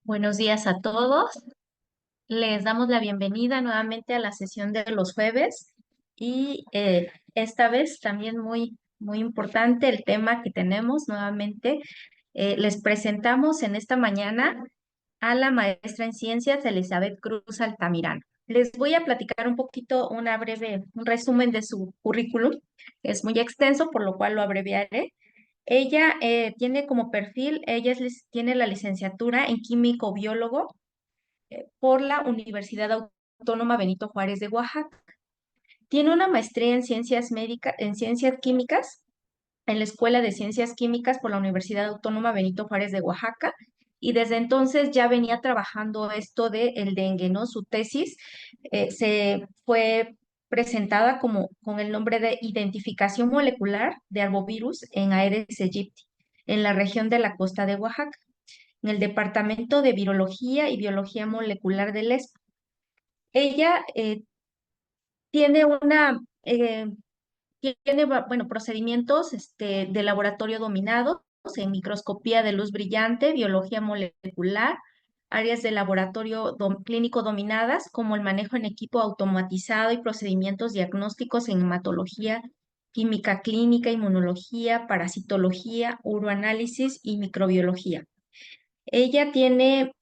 Buenos días a todos. Les damos la bienvenida nuevamente a la sesión de los jueves y esta vez también muy importante el tema que tenemos nuevamente. Les presentamos en esta mañana a la maestra en ciencias Elizabeth Cruz Altamirano. Les voy a platicar un poquito, un resumen de su currículum. Es muy extenso, por lo cual lo abreviaré. Ella tiene como perfil, tiene la licenciatura en químico biólogo por la Universidad Autónoma Benito Juárez de Oaxaca. Tiene una maestría en ciencias médicas, en ciencias químicas, en la Escuela de Ciencias Químicas por la Universidad Autónoma Benito Juárez de Oaxaca, y desde entonces ya venía trabajando esto de el dengue, ¿no? Su tesis se fue presentada como con el nombre de Identificación molecular de arbovirus en Aedes aegypti, en la región de la costa de Oaxaca, en el Departamento de Virología y Biología Molecular del ESPA. Ella tiene bueno, procedimientos de laboratorio dominados en microscopía de luz brillante, biología molecular, áreas de laboratorio clínico dominadas, como el manejo en equipo automatizado y procedimientos diagnósticos en hematología, química clínica, inmunología, parasitología, uroanálisis y microbiología. Ella tiene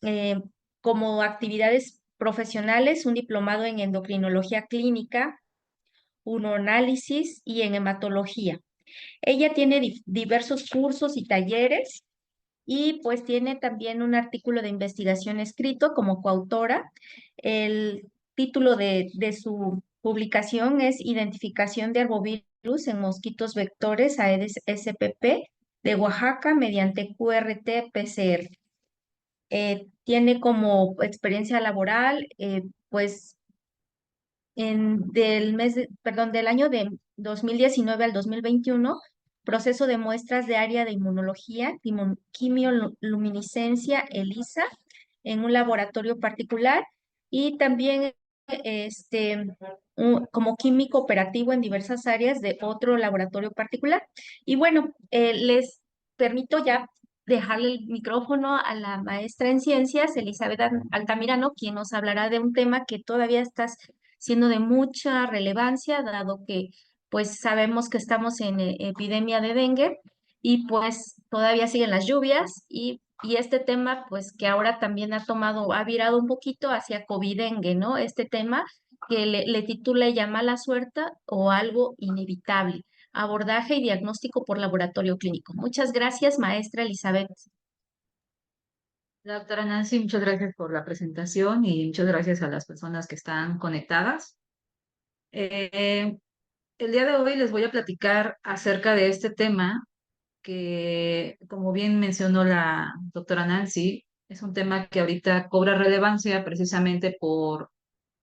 como actividades profesionales un diplomado en endocrinología clínica, uroanálisis y en hematología. Ella tiene diversos cursos y talleres y pues tiene también un artículo de investigación escrito como coautora. El título de su publicación es Identificación de arbovirus en mosquitos vectores Aedes spp de Oaxaca mediante QRT-PCR. Tiene como experiencia laboral, pues del año de 2019 al 2021, proceso de muestras de área de inmunología, quimioluminiscencia, ELISA, en un laboratorio particular y también como químico operativo en diversas áreas de otro laboratorio particular. Y bueno, les permito ya dejarle el micrófono a la maestra en ciencias, Elizabeth Altamirano, quien nos hablará de un tema que todavía está siendo de mucha relevancia, dado que pues sabemos que estamos en epidemia de dengue y pues todavía siguen las lluvias y este tema pues que ahora también ha virado un poquito hacia COVID-dengue, ¿no? Este tema que le titula Ya mala suerte o algo inevitable, abordaje y diagnóstico por laboratorio clínico. Muchas gracias, maestra Elizabeth. La doctora Nancy, muchas gracias por la presentación y muchas gracias a las personas que están conectadas. Eh, el día de hoy les voy a platicar acerca de este tema que, como bien mencionó la doctora Nancy, es un tema que ahorita cobra relevancia precisamente por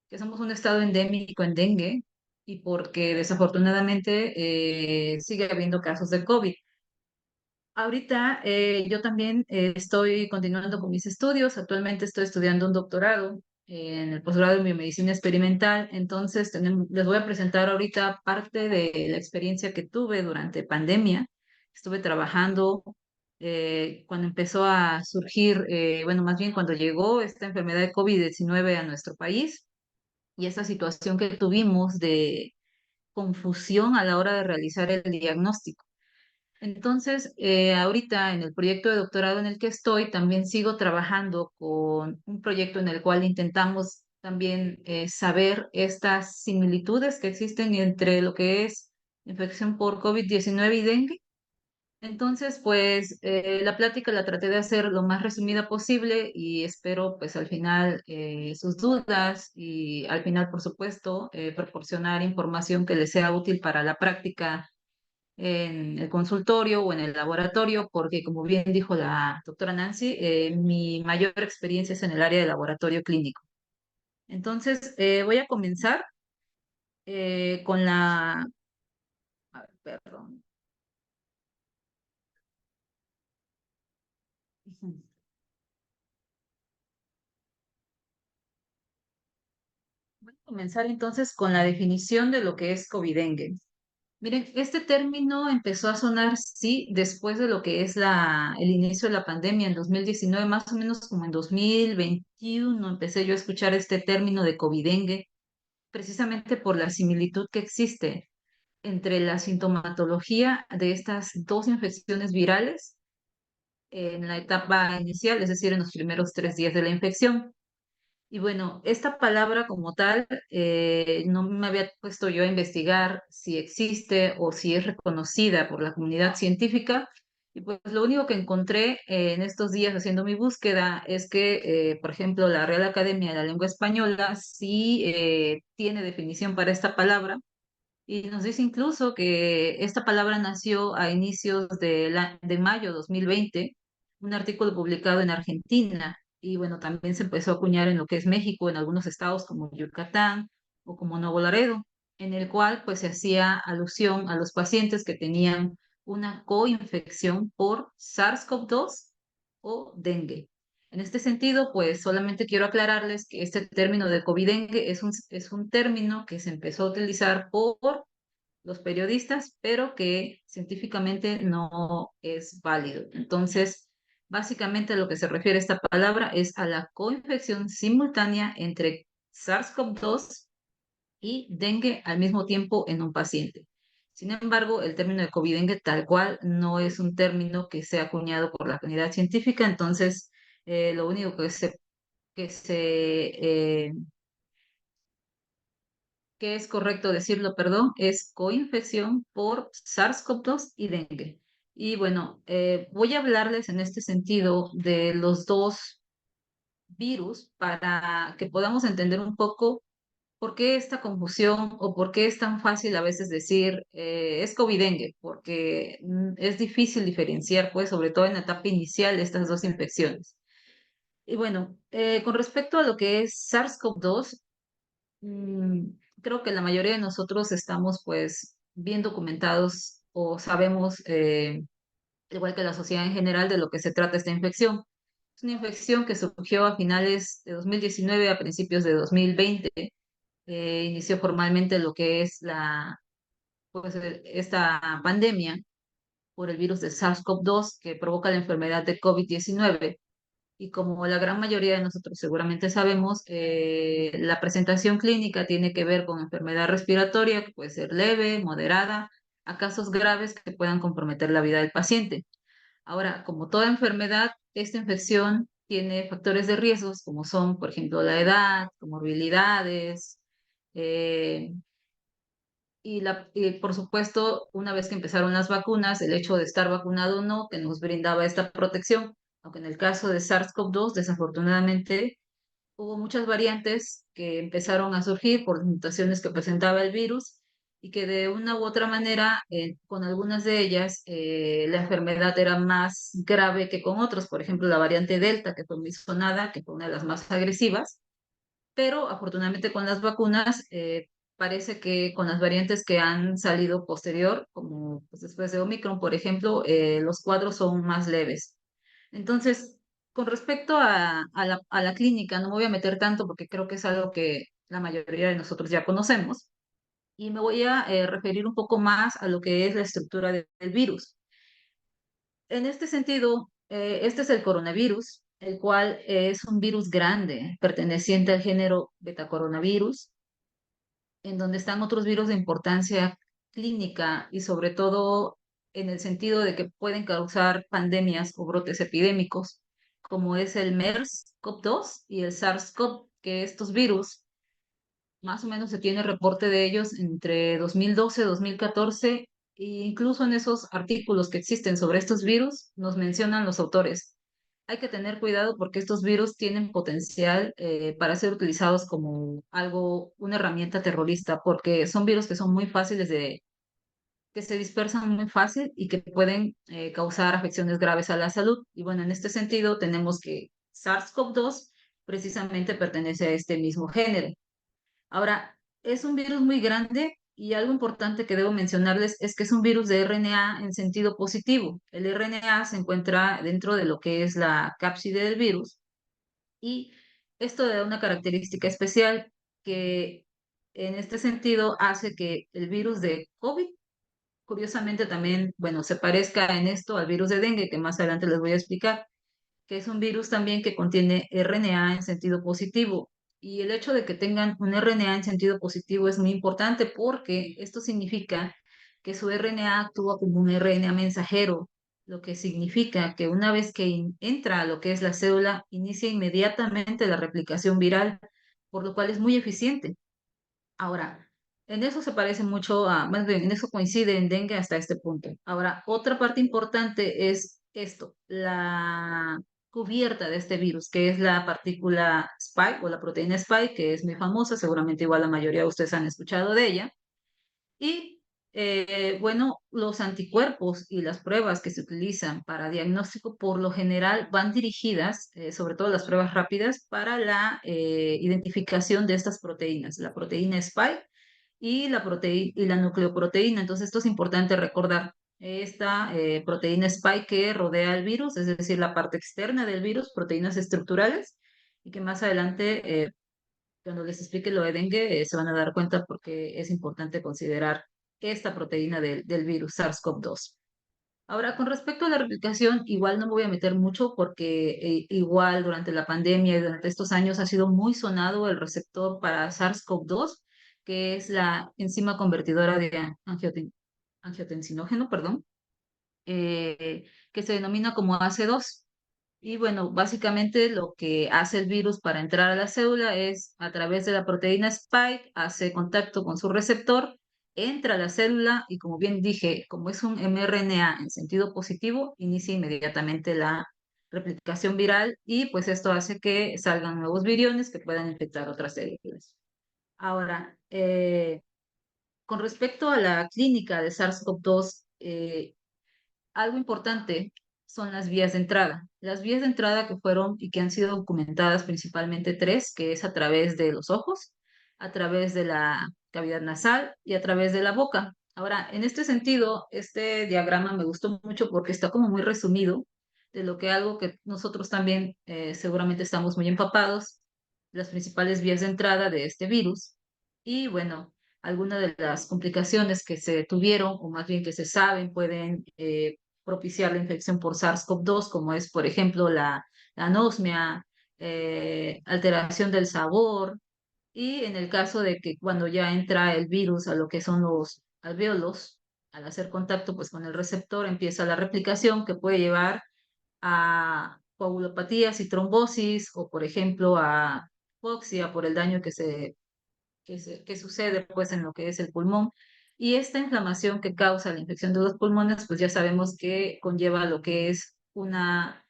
que somos un estado endémico en dengue y porque desafortunadamente sigue habiendo casos de COVID. Ahorita yo también estoy continuando con mis estudios. Actualmente estoy estudiando un doctorado en el posgrado en biomedicina experimental. Entonces, les voy a presentar ahorita parte de la experiencia que tuve durante pandemia. Estuve trabajando cuando empezó a surgir, bueno, más bien cuando llegó esta enfermedad de COVID-19 a nuestro país y esa situación que tuvimos de confusión a la hora de realizar el diagnóstico. Entonces, ahorita en el proyecto de doctorado en el que estoy, también sigo trabajando con un proyecto en el cual intentamos también saber estas similitudes que existen entre lo que es infección por COVID-19 y dengue. Entonces, pues la plática la traté de hacer lo más resumida posible y espero pues al final sus dudas y al final, por supuesto, proporcionar información que les sea útil para la práctica en el consultorio o en el laboratorio, porque como bien dijo la doctora Nancy, mi mayor experiencia es en el área de laboratorio clínico. Entonces, voy a comenzar con la... a ver, perdón. Ujú. Voy a comenzar entonces con la definición de lo que es COVID-dengue. Miren, este término empezó a sonar, sí, después de lo que es el inicio de la pandemia en 2019, más o menos como en 2021 empecé yo a escuchar este término de covidengue, precisamente por la similitud que existe entre la sintomatología de estas dos infecciones virales en la etapa inicial, es decir, en los primeros 3 días de la infección. Y bueno, esta palabra como tal, no me había puesto yo a investigar si existe o si es reconocida por la comunidad científica. Y pues lo único que encontré en estos días haciendo mi búsqueda es que, por ejemplo, la Real Academia de la Lengua Española sí tiene definición para esta palabra y nos dice incluso que esta palabra nació a inicios de mayo de 2020, un artículo publicado en Argentina. Y bueno, también se empezó a acuñar en lo que es México, en algunos estados como Yucatán o como Nuevo Laredo, en el cual pues se hacía alusión a los pacientes que tenían una coinfección por SARS-CoV-2 o dengue. En este sentido, pues solamente quiero aclararles que este término de covidengue es un término que se empezó a utilizar por los periodistas, pero que científicamente no es válido. Entonces, básicamente a lo que se refiere esta palabra es a la coinfección simultánea entre SARS-CoV-2 y dengue al mismo tiempo en un paciente. Sin embargo, el término de COVID-dengue tal cual no es un término que sea acuñado por la comunidad científica, entonces lo único que es correcto decirlo, perdón, es coinfección por SARS-CoV-2 y dengue. Y bueno, voy a hablarles en este sentido de los dos virus para que podamos entender un poco por qué esta confusión o por qué es tan fácil a veces decir es COVID-dengue, porque es difícil diferenciar, pues, sobre todo en la etapa inicial de estas dos infecciones. Y bueno, con respecto a lo que es SARS-CoV-2, Mm, creo que la mayoría de nosotros estamos pues bien documentados o sabemos, igual que la sociedad en general, de lo que se trata esta infección. Es una infección que surgió a finales de 2019, a principios de 2020. Inició formalmente lo que es esta pandemia por el virus de SARS-CoV-2 que provoca la enfermedad de COVID-19. Y como la gran mayoría de nosotros seguramente sabemos, la presentación clínica tiene que ver con enfermedad respiratoria, que puede ser leve, moderada, a casos graves que puedan comprometer la vida del paciente. Ahora, como toda enfermedad, esta infección tiene factores de riesgos como son, por ejemplo, la edad, comorbilidades, eh, y por supuesto, una vez que empezaron las vacunas, el hecho de estar vacunado o no, que nos brindaba esta protección, aunque en el caso de SARS-CoV-2, desafortunadamente, hubo muchas variantes que empezaron a surgir por las mutaciones que presentaba el virus y que de una u otra manera, con algunas de ellas, la enfermedad era más grave que con otros. Por ejemplo, la variante Delta, que fue muy sonada, que fue una de las más agresivas, pero afortunadamente con las vacunas parece que con las variantes que han salido posterior, como pues, después de Omicron, por ejemplo, los cuadros son más leves. Entonces, con respecto a la clínica, no me voy a meter tanto porque creo que es algo que la mayoría de nosotros ya conocemos y me voy a referir un poco más a lo que es la estructura del virus. En este sentido, este es el coronavirus, el cual es un virus grande perteneciente al género betacoronavirus, en donde están otros virus de importancia clínica y sobre todo en el sentido de que pueden causar pandemias o brotes epidémicos, como es el MERS-CoV-2 y el SARS-CoV, que estos virus, más o menos se tiene reporte de ellos entre 2012 y 2014, e incluso en esos artículos que existen sobre estos virus nos mencionan los autores. Hay que tener cuidado porque estos virus tienen potencial para ser utilizados como algo, una herramienta terrorista, porque son virus que son muy fáciles que se dispersan muy fácil y que pueden causar afecciones graves a la salud. Y bueno, en este sentido tenemos que SARS-CoV-2 precisamente pertenece a este mismo género. Ahora, es un virus muy grande y algo importante que debo mencionarles es que es un virus de RNA en sentido positivo. El RNA se encuentra dentro de lo que es la cápside del virus y esto da una característica especial que en este sentido hace que el virus de COVID curiosamente también, bueno, se parezca en esto al virus de dengue, que más adelante les voy a explicar, que es un virus también que contiene RNA en sentido positivo. Y el hecho de que tengan un RNA en sentido positivo es muy importante porque esto significa que su RNA actúa como un RNA mensajero, lo que significa que una vez que entra a lo que es la célula, inicia inmediatamente la replicación viral, por lo cual es muy eficiente. Ahora, en eso se parece mucho a, más bien, en eso coincide en dengue hasta este punto. Ahora, otra parte importante es esto, la cubierta de este virus, que es la partícula spike o la proteína spike, que es muy famosa, seguramente igual la mayoría de ustedes han escuchado de ella. Y bueno, los anticuerpos y las pruebas que se utilizan para diagnóstico por lo general van dirigidas, sobre todo las pruebas rápidas, para la identificación de estas proteínas, la proteína spike y y la nucleoproteína. Entonces, esto es importante recordar. Esta proteína spike que rodea el virus, es decir, la parte externa del virus, proteínas estructurales, y que más adelante cuando les explique lo de dengue, se van a dar cuenta porque es importante considerar esta proteína del virus SARS-CoV-2. Ahora, con respecto a la replicación, igual no me voy a meter mucho porque igual durante la pandemia y durante estos años ha sido muy sonado el receptor para SARS-CoV-2, que es la enzima convertidora de angiotensinógeno, perdón, que se denomina como AC2. Y bueno, básicamente lo que hace el virus para entrar a la célula es a través de la proteína Spike, hace contacto con su receptor, entra a la célula y como bien dije, como es un mRNA en sentido positivo, inicia inmediatamente la replicación viral y pues esto hace que salgan nuevos viriones que puedan infectar otras células. Ahora, con respecto a la clínica de SARS-CoV-2, algo importante son las vías de entrada. Las vías de entrada que fueron y que han sido documentadas principalmente tres, que es a través de los ojos, a través de la cavidad nasal y a través de la boca. Ahora, en este sentido, este diagrama me gustó mucho porque está como muy resumido de lo que algo que nosotros también seguramente estamos muy empapados, las principales vías de entrada de este virus. Y bueno, algunas de las complicaciones que se tuvieron, o más bien que se saben, pueden propiciar la infección por SARS-CoV-2, como es, por ejemplo, la anosmia, alteración del sabor, y en el caso de que cuando ya entra el virus a lo que son los alvéolos, al hacer contacto pues con el receptor empieza la replicación que puede llevar a coagulopatías y trombosis o por ejemplo a hipoxia por el daño que sucede pues en lo que es el pulmón. Y esta inflamación que causa la infección de los pulmones, pues ya sabemos que conlleva lo que es una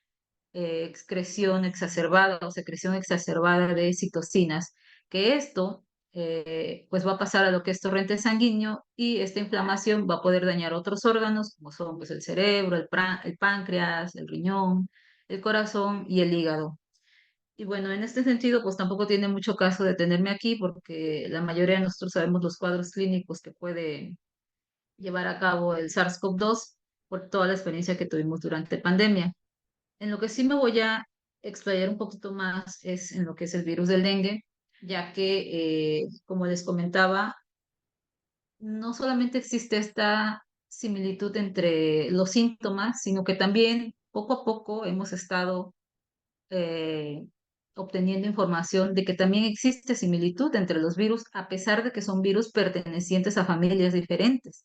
excreción exacerbada o secreción exacerbada de citocinas, que esto pues va a pasar a lo que es torrente sanguíneo y esta inflamación va a poder dañar otros órganos como son pues el cerebro, el páncreas, el riñón, el corazón y el hígado. Y bueno, en este sentido, pues tampoco tiene mucho caso detenerme aquí porque la mayoría de nosotros sabemos los cuadros clínicos que puede llevar a cabo el SARS-CoV-2 por toda la experiencia que tuvimos durante pandemia. En lo que sí me voy a explayar un poquito más es en lo que es el virus del dengue, ya que, como les comentaba, no solamente existe esta similitud entre los síntomas, sino que también poco a poco hemos estado eh, obteniendo información de que también existe similitud entre los virus, a pesar de que son virus pertenecientes a familias diferentes.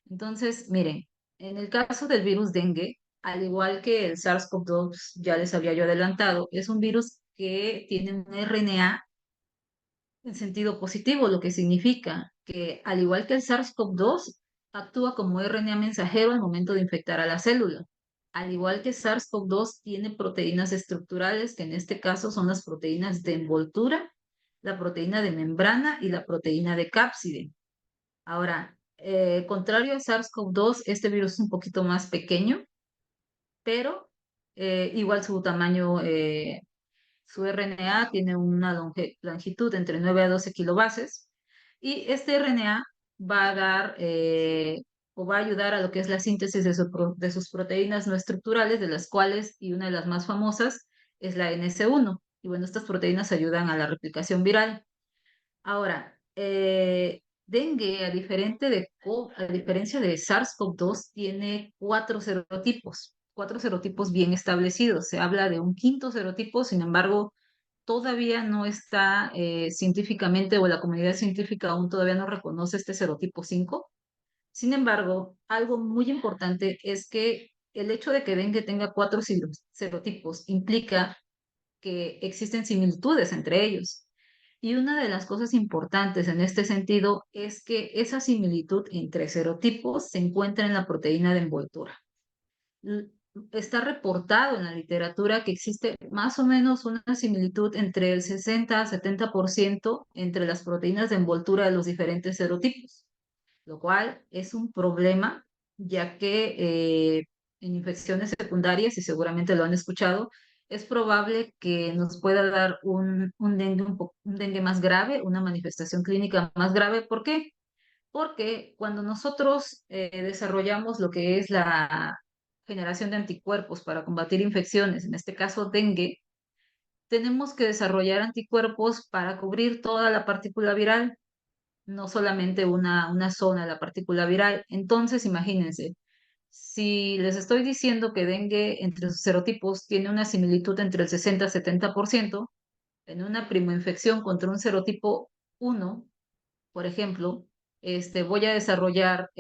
Entonces, miren, en el caso del virus dengue, al igual que el SARS-CoV-2, ya les había yo adelantado, es un virus que tiene un RNA en sentido positivo, lo que significa que al igual que el SARS-CoV-2, actúa como RNA mensajero al momento de infectar a la célula. Al igual que SARS-CoV-2 tiene proteínas estructurales, que en este caso son las proteínas de envoltura, la proteína de membrana y la proteína de cápside. Ahora, contrario a SARS-CoV-2, este virus es un poquito más pequeño, pero igual su tamaño su RNA tiene una longitud entre 9 a 12 kilobases y este RNA va a dar o va a ayudar a lo que es la síntesis de sus proteínas no estructurales, de las cuales, y una de las más famosas, es la NS1. Y bueno, estas proteínas ayudan a la replicación viral. Ahora, Dengue, a diferencia de SARS-CoV-2, tiene cuatro serotipos bien establecidos. Se habla de un quinto serotipo, sin embargo, todavía no está científicamente o la comunidad científica aún todavía no reconoce este serotipo 5. Sin embargo, algo muy importante es que el hecho de que dengue tenga cuatro serotipos implica que existen similitudes entre ellos. Y una de las cosas importantes en este sentido es que esa similitud entre serotipos se encuentra en la proteína de envoltura. L- Está reportado en la literatura que existe más o menos una similitud entre el 60 a 70% entre las proteínas de envoltura de los diferentes serotipos, lo cual es un problema, ya que en infecciones secundarias, y seguramente lo han escuchado, es probable que nos pueda dar un dengue, un dengue más grave, una manifestación clínica más grave. ¿Por qué? Porque cuando nosotros desarrollamos lo que es la generación de anticuerpos para combatir infecciones, en este caso dengue, tenemos que desarrollar anticuerpos para cubrir toda la partícula viral, no solamente una zona de la partícula viral. Entonces, imagínense, si les estoy diciendo que dengue entre sus serotipos tiene una similitud entre el 60 y 70%, en una primoinfección contra un serotipo 1, por ejemplo, voy a desarrollar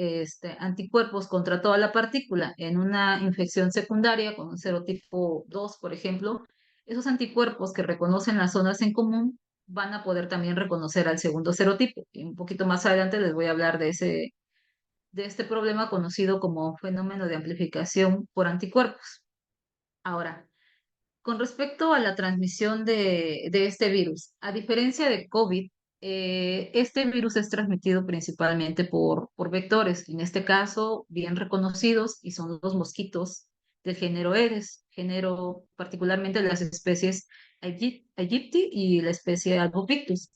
anticuerpos contra toda la partícula. En una infección secundaria con un serotipo 2, por ejemplo, esos anticuerpos que reconocen las zonas en común van a poder también reconocer al segundo serotipo. Y un poquito más adelante les voy a hablar de este problema conocido como fenómeno de amplificación por anticuerpos. Ahora, con respecto a la transmisión de este virus, a diferencia de COVID, este virus es transmitido principalmente por vectores, en este caso bien reconocidos, y son los mosquitos del género Aedes, género particularmente las especies Aegypti y la especie Albopictus.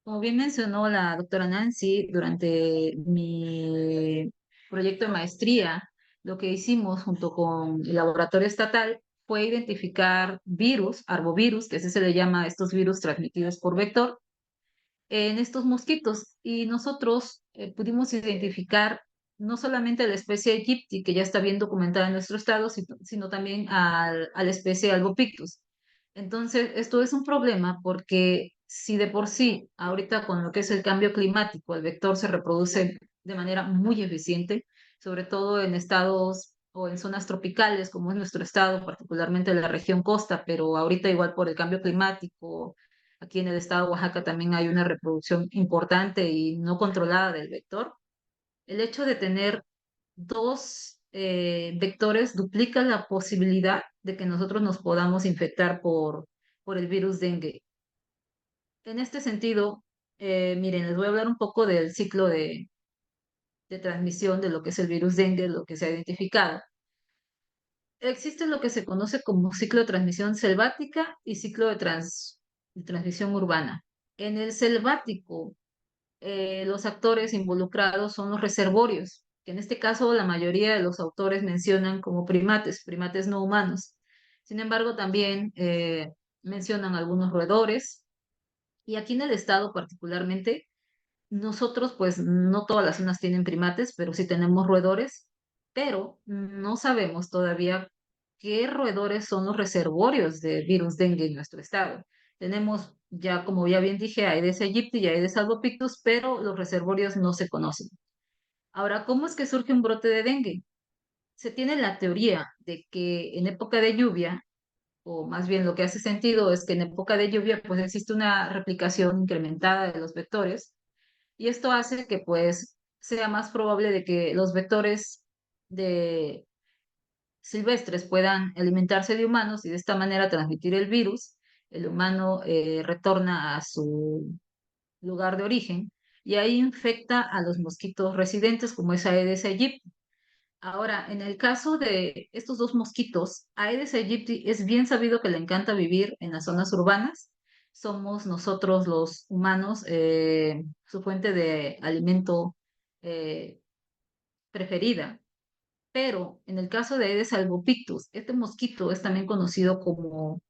Como bien mencionó la doctora Nancy, durante mi proyecto de maestría, lo que hicimos junto con el laboratorio estatal fue identificar virus, arbovirus, que así se le llama a estos virus transmitidos por vector, en estos mosquitos. Y nosotros pudimos identificar no solamente a la especie Aegypti, que ya está bien documentada en nuestro estado, sino también a la especie Albopictus. Entonces, esto es un problema porque si de por sí, ahorita con lo que es el cambio climático, el vector se reproduce de manera muy eficiente, sobre todo en estados o en zonas tropicales, como es nuestro estado, particularmente en la región costa, pero ahorita igual por el cambio climático, aquí en el estado de Oaxaca también hay una reproducción importante y no controlada del vector. El hecho de tener dos vectores duplica la posibilidad de que nosotros nos podamos infectar por el virus dengue. En este sentido, miren, les voy a hablar un poco del ciclo de transmisión de lo que es el virus dengue, lo que se ha identificado. Existe lo que se conoce como ciclo de transmisión selvática y ciclo de transmisión urbana. En el selvático, los actores involucrados son los reservorios, que en este caso la mayoría de los autores mencionan como primates, primates no humanos. Sin embargo, también mencionan algunos roedores. Y aquí en el estado particularmente, nosotros pues no todas las zonas tienen primates, pero sí tenemos roedores, pero no sabemos todavía qué roedores son los reservorios de virus dengue en nuestro estado. Tenemos ya, como ya bien dije, Aedes aegypti y Aedes albopictus, pero los reservorios no se conocen. Ahora, ¿cómo es que surge un brote de dengue? Se tiene la teoría de que en época de lluvia, o más bien lo que hace sentido es que en época de lluvia pues existe una replicación incrementada de los vectores y esto hace que pues sea más probable de que los vectores de silvestres puedan alimentarse de humanos y de esta manera transmitir el virus. El humano retorna a su lugar de origen y ahí infecta a los mosquitos residentes como es Aedes aegypti. Ahora, en el caso de estos dos mosquitos, Aedes aegypti es bien sabido que le encanta vivir en las zonas urbanas. Somos nosotros los humanos su fuente de alimento eh, preferida. Pero en el caso de Aedes albopictus, este mosquito es también conocido como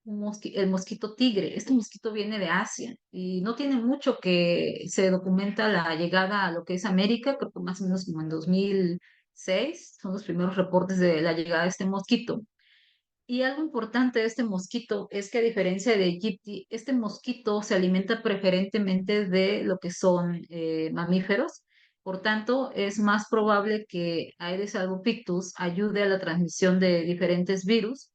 el mosquito tigre. Este mosquito viene de Asia y no tiene mucho que se documenta la llegada a lo que es América, creo que más o menos como en 2006 son los primeros reportes de la llegada de este mosquito. Y algo importante de este mosquito es que a diferencia de Aegypti, este mosquito se alimenta preferentemente de lo que son mamíferos. Por tanto, es más probable que Aedes albopictus ayude a la transmisión de diferentes virus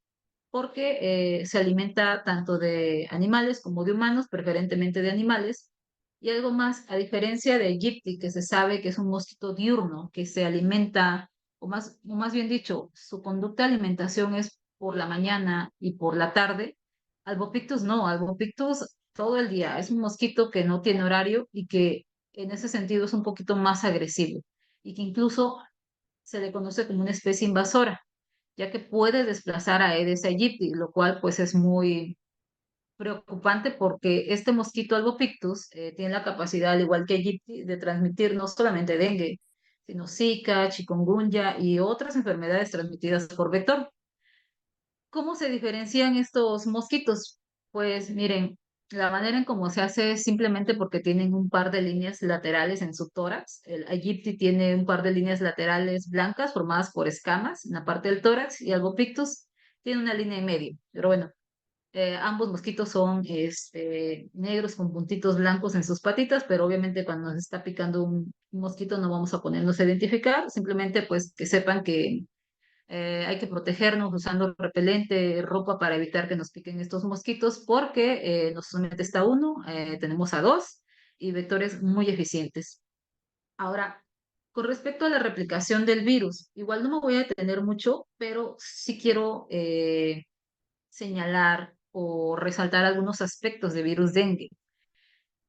porque se alimenta tanto de animales como de humanos, preferentemente de animales. Y algo más, a diferencia de Aegypti, que se sabe que es un mosquito diurno, que se alimenta, o más bien dicho, su conducta de alimentación es por la mañana y por la tarde, Albopictus no, Albopictus todo el día. Es un mosquito que no tiene horario y que en ese sentido es un poquito más agresivo y que incluso se le conoce como una especie invasora, ya que puede desplazar a Aedes aegypti, lo cual pues es muy preocupante porque este mosquito Albopictus tiene la capacidad, al igual que aegypti, de transmitir no solamente dengue, sino Zika, chikungunya y otras enfermedades transmitidas por vector. ¿Cómo se diferencian estos mosquitos? Pues miren, la manera en cómo se hace es simplemente porque tienen un par de líneas laterales en su tórax. El Aegypti tiene un par de líneas laterales blancas formadas por escamas en la parte del tórax y Albopictus tiene una línea en medio. Pero bueno, ambos mosquitos son negros con puntitos blancos en sus patitas, pero obviamente cuando nos está picando un mosquito no vamos a ponernos a identificar, simplemente pues que sepan que hay que protegernos usando repelente, ropa para evitar que nos piquen estos mosquitos, porque no solamente está uno, tenemos a dos y vectores muy eficientes. Ahora, con respecto a la replicación del virus, igual no me voy a detener mucho, pero sí quiero señalar o resaltar algunos aspectos de virus dengue.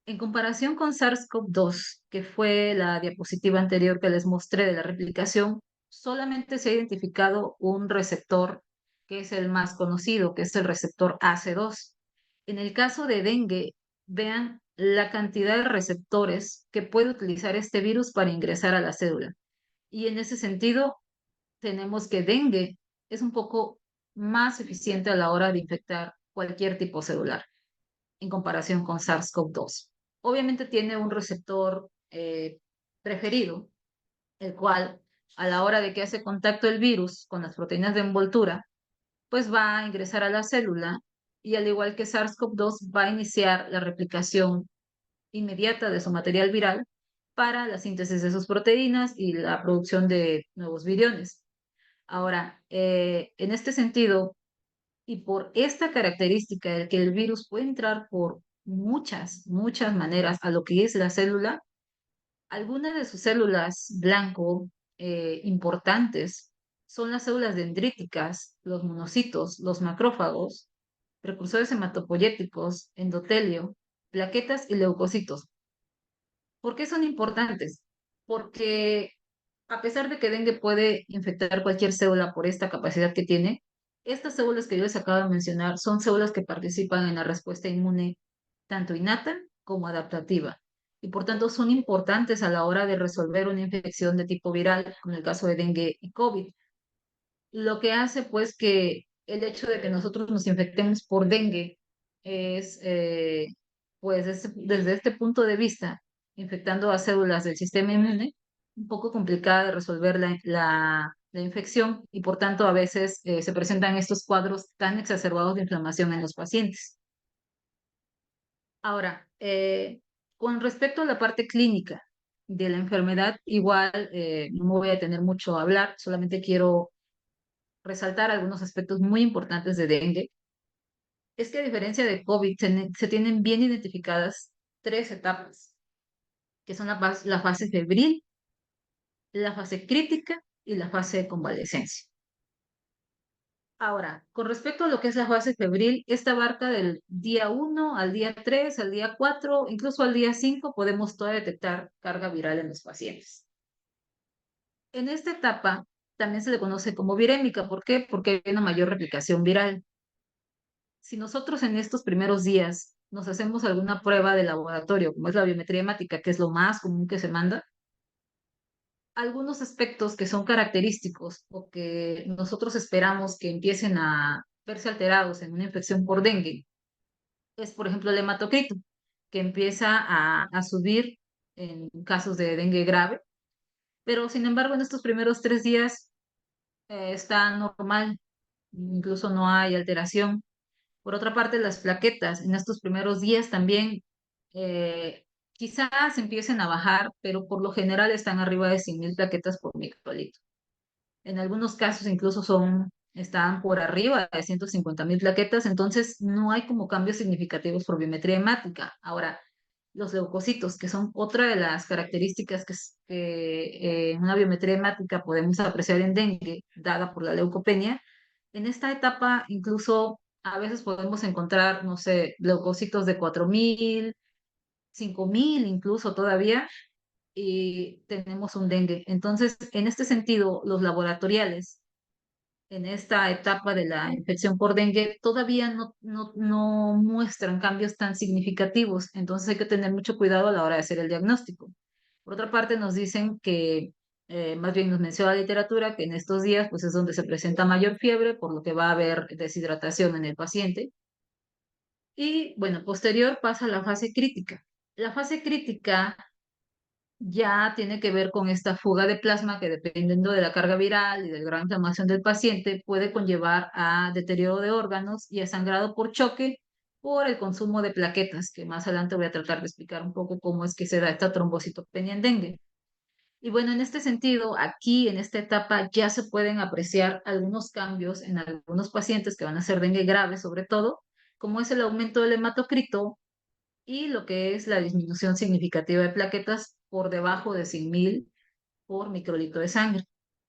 En comparación con SARS-CoV-2, que fue la diapositiva anterior que les mostré de la replicación, solamente se ha identificado un receptor que es el más conocido, que es el receptor AC2. En el caso de dengue, vean la cantidad de receptores que puede utilizar este virus para ingresar a la célula. Y en ese sentido, tenemos que dengue es un poco más eficiente a la hora de infectar cualquier tipo celular en comparación con SARS-CoV-2. Obviamente tiene un receptor preferido, el cual a la hora de que hace contacto el virus con las proteínas de envoltura, pues va a ingresar a la célula y al igual que SARS-CoV-2 va a iniciar la replicación inmediata de su material viral para la síntesis de sus proteínas y la producción de nuevos viriones. Ahora, en este sentido, y por esta característica de que el virus puede entrar por muchas maneras a lo que es la célula, algunas de sus células blanco importantes son las células dendríticas, los monocitos, los macrófagos, precursores hematopoyéticos, endotelio, plaquetas y leucocitos. ¿Por qué son importantes? Porque a pesar de que dengue puede infectar cualquier célula por esta capacidad que tiene, estas células que yo les acabo de mencionar son células que participan en la respuesta inmune tanto innata como adaptativa y por tanto son importantes a la hora de resolver una infección de tipo viral, como en el caso de dengue y COVID. Lo que hace pues que el hecho de que nosotros nos infectemos por dengue es, pues desde este punto de vista, infectando a células del sistema inmune, un poco complicada de resolver la infección y por tanto a veces se presentan estos cuadros tan exacerbados de inflamación en los pacientes. Ahora, con respecto a la parte clínica de la enfermedad, igual no me voy a detener mucho a hablar, solamente quiero resaltar algunos aspectos muy importantes de dengue. Es que a diferencia de COVID, se tienen bien identificadas tres etapas, que son la fase febril, la fase crítica y la fase de convalecencia. Ahora, con respecto a lo que es la fase febril, esta abarca del día 1 al día 3, al día 4, incluso al día 5, podemos todavía detectar carga viral en los pacientes. En esta etapa también se le conoce como virémica. ¿Por qué? Porque hay una mayor replicación viral. Si nosotros en estos primeros días nos hacemos alguna prueba de laboratorio, como es la biometría hemática, que es lo más común que se manda, algunos aspectos que son característicos o que nosotros esperamos que empiecen verse alterados en una infección por dengue es, por ejemplo, el hematocrito, que empieza a subir en casos de dengue grave, pero sin embargo en estos primeros 3 días está normal, incluso no hay alteración. Por otra parte, las plaquetas en estos primeros días también eh, quizás empiecen a bajar, pero por lo general están arriba de 100.000 plaquetas por microlitro. En algunos casos incluso están por arriba de 150.000 plaquetas, entonces no hay como cambios significativos por biometría hemática. Ahora, los leucocitos, que son otra de las características que en una biometría hemática podemos apreciar en dengue, dada por la leucopenia, en esta etapa incluso a veces podemos encontrar, no sé, leucocitos de 4.000, 5.000 incluso todavía, y tenemos un dengue. Entonces, en este sentido, los laboratoriales en esta etapa de la infección por dengue todavía no muestran cambios tan significativos, entonces hay que tener mucho cuidado a la hora de hacer el diagnóstico. Por otra parte, nos dicen que, más bien nos menciona la literatura, que en estos días pues es donde se presenta mayor fiebre, por lo que va a haber deshidratación en el paciente. Y bueno, posterior pasa a la fase crítica. La fase crítica ya tiene que ver con esta fuga de plasma que dependiendo de la carga viral y del grado de inflamación del paciente puede conllevar a deterioro de órganos y a sangrado por choque por el consumo de plaquetas, que más adelante voy a tratar de explicar un poco cómo es que se da esta trombocitopenia en dengue. Y bueno, en este sentido, aquí en esta etapa ya se pueden apreciar algunos cambios en algunos pacientes que van a ser dengue grave, sobre todo, como es el aumento del hematocrito y lo que es la disminución significativa de plaquetas por debajo de 100.000 por microlitro de sangre.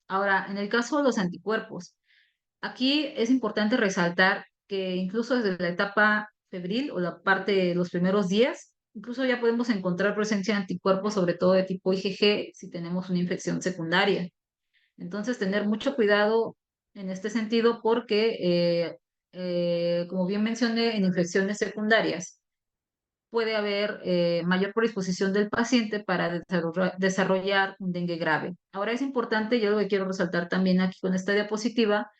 Ahora, en el caso de los anticuerpos, aquí es importante resaltar que incluso desde la etapa febril o la parte de los primeros días, incluso ya podemos encontrar presencia de anticuerpos, sobre todo de tipo IgG, si tenemos una infección secundaria. Entonces, tener mucho cuidado en este sentido porque, como bien mencioné, en infecciones secundarias, puede haber mayor predisposición del paciente para desarrollar un dengue grave. Ahora es importante, yo lo que quiero resaltar también aquí con esta diapositiva,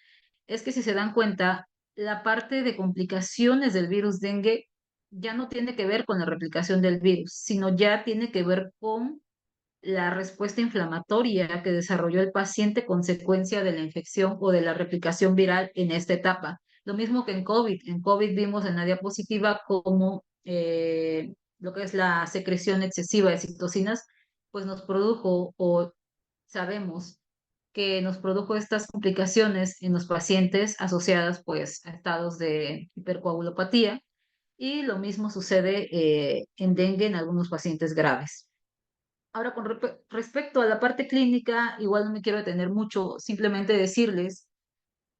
es que si se dan cuenta, la parte de complicaciones del virus dengue ya no tiene que ver con la replicación del virus, sino ya tiene que ver con la respuesta inflamatoria que desarrolló el paciente consecuencia de la infección o de la replicación viral en esta etapa. Lo mismo que en COVID. En COVID vimos en la diapositiva cómo lo que es la secreción excesiva de citocinas, pues nos produjo o sabemos que nos produjo estas complicaciones en los pacientes asociadas pues a estados de hipercoagulopatía y lo mismo sucede en dengue en algunos pacientes graves. Ahora, con respecto a la parte clínica, igual no me quiero detener mucho, simplemente decirles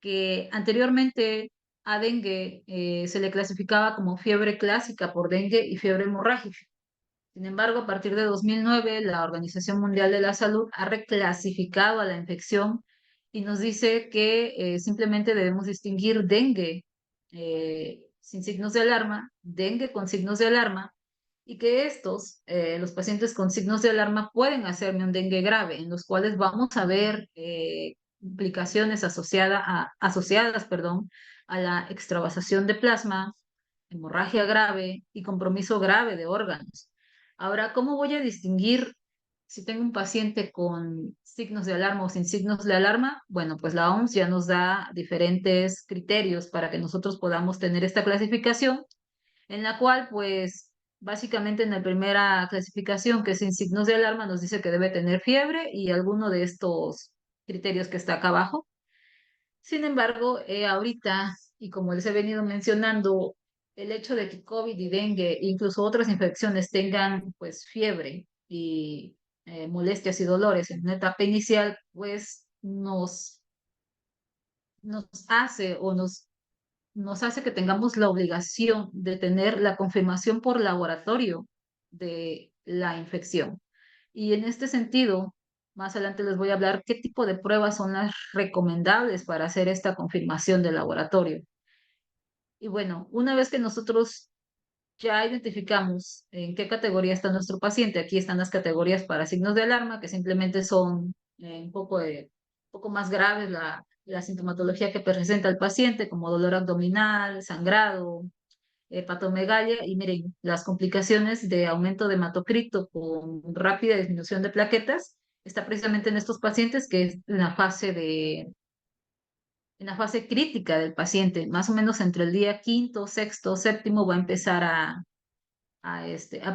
que anteriormente a dengue se le clasificaba como fiebre clásica por dengue y fiebre hemorrágica. Sin embargo, a partir de 2009, la Organización Mundial de la Salud ha reclasificado a la infección y nos dice que simplemente debemos distinguir dengue sin signos de alarma, dengue con signos de alarma y que los pacientes con signos de alarma pueden hacerme un dengue grave, en los cuales vamos a ver implicaciones asociadas, perdón, a la extravasación de plasma, hemorragia grave y compromiso grave de órganos. Ahora, ¿cómo voy a distinguir si tengo un paciente con signos de alarma o sin signos de alarma? Bueno, pues la OMS ya nos da diferentes criterios para que nosotros podamos tener esta clasificación en la cual, pues, básicamente en la primera clasificación, que es sin signos de alarma, nos dice que debe tener fiebre y alguno de estos criterios que está acá abajo. Sin embargo, ahorita, y como les he venido mencionando, el hecho de que COVID y dengue, incluso otras infecciones, tengan, pues, fiebre y molestias y dolores en una etapa inicial, pues, nos hace o nos hace que tengamos la obligación de tener la confirmación por laboratorio de la infección. Y en este sentido, más adelante les voy a hablar qué tipo de pruebas son las recomendables para hacer esta confirmación de laboratorio. Y bueno, una vez que nosotros ya identificamos en qué categoría está nuestro paciente, aquí están las categorías para signos de alarma, que simplemente son un poco más graves la sintomatología que presenta el paciente, como dolor abdominal, sangrado, hepatomegalia, y miren, las complicaciones de aumento de hematocrito con rápida disminución de plaquetas, está precisamente en estos pacientes, que es en la fase crítica del paciente, más o menos entre el día quinto, sexto, séptimo, va a empezar a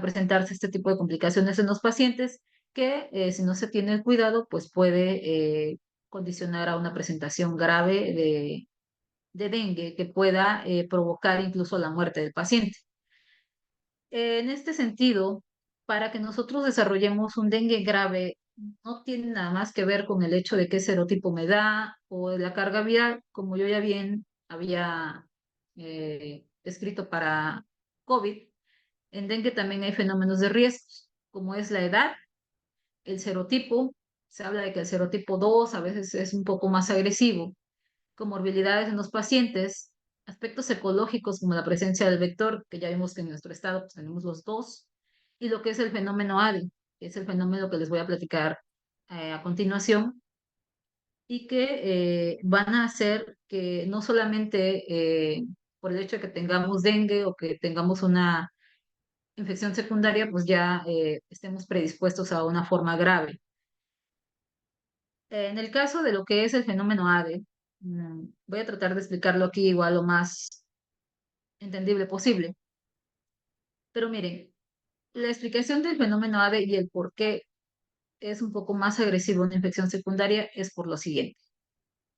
presentarse este tipo de complicaciones en los pacientes que, si no se tiene cuidado, pues puede condicionar a una presentación grave de dengue que pueda provocar incluso la muerte del paciente. En este sentido, para que nosotros desarrollemos un dengue grave, no tiene nada más que ver con el hecho de qué serotipo me da o de la carga viral, como yo ya bien había escrito para COVID. En dengue también hay fenómenos de riesgos, como es la edad, el serotipo. Se habla de que el serotipo 2 a veces es un poco más agresivo, comorbilidades en los pacientes, aspectos ecológicos como la presencia del vector, que ya vimos que en nuestro estado pues, tenemos los dos, y lo que es el fenómeno ADE, que es el fenómeno que les voy a platicar a continuación, y que van a hacer que no solamente por el hecho de que tengamos dengue o que tengamos una infección secundaria, pues ya estemos predispuestos a una forma grave. En el caso de lo que es el fenómeno ADE, voy a tratar de explicarlo aquí igual lo más entendible posible. Pero miren, la explicación del fenómeno ADE y el por qué es un poco más agresivo una infección secundaria es por lo siguiente.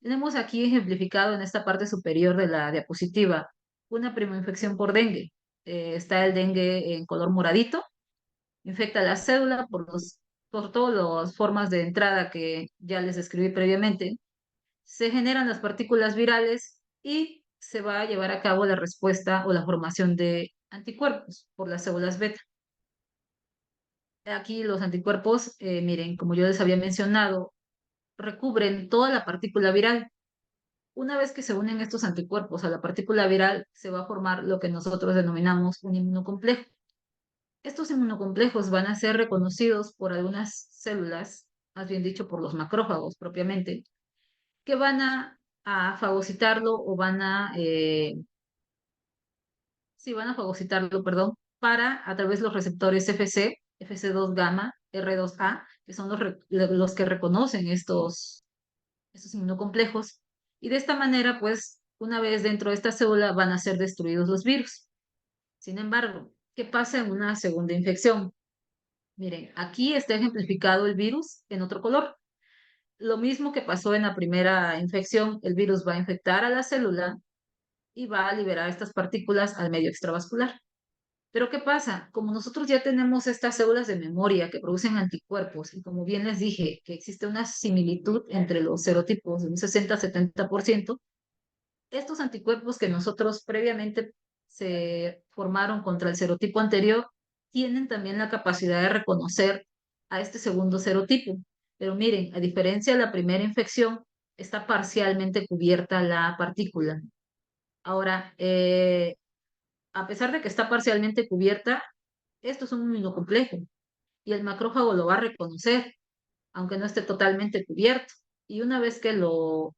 Tenemos aquí ejemplificado en esta parte superior de la diapositiva una primoinfección por dengue. Está el dengue en color moradito, infecta la célula por todas las formas de entrada que ya les describí previamente. Se generan las partículas virales y se va a llevar a cabo la respuesta o la formación de anticuerpos por las células beta. Aquí los anticuerpos, miren, como yo les había mencionado, recubren toda la partícula viral. Una vez que se unen estos anticuerpos a la partícula viral, se va a formar lo que nosotros denominamos un inmunocomplejo. Estos inmunocomplejos van a ser reconocidos por algunas células, más bien dicho, por los macrófagos propiamente, que van a fagocitarlo o van a fagocitarlo, perdón, para a través de los receptores FC2 gamma, R2A, que son los que reconocen estos inmunocomplejos. Y de esta manera, pues, una vez dentro de esta célula van a ser destruidos los virus. Sin embargo, ¿qué pasa en una segunda infección? Miren, aquí está ejemplificado el virus en otro color. Lo mismo que pasó en la primera infección, el virus va a infectar a la célula y va a liberar estas partículas al medio extravascular. Pero ¿qué pasa? Como nosotros ya tenemos estas células de memoria que producen anticuerpos, y como bien les dije, que existe una similitud entre los serotipos de un 60-70%, estos anticuerpos que nosotros previamente se formaron contra el serotipo anterior tienen también la capacidad de reconocer a este segundo serotipo. Pero miren, a diferencia de la primera infección, está parcialmente cubierta la partícula. Ahora, a pesar de que está parcialmente cubierta, esto es un inmunocomplejo y el macrófago lo va a reconocer, aunque no esté totalmente cubierto. Y una vez que lo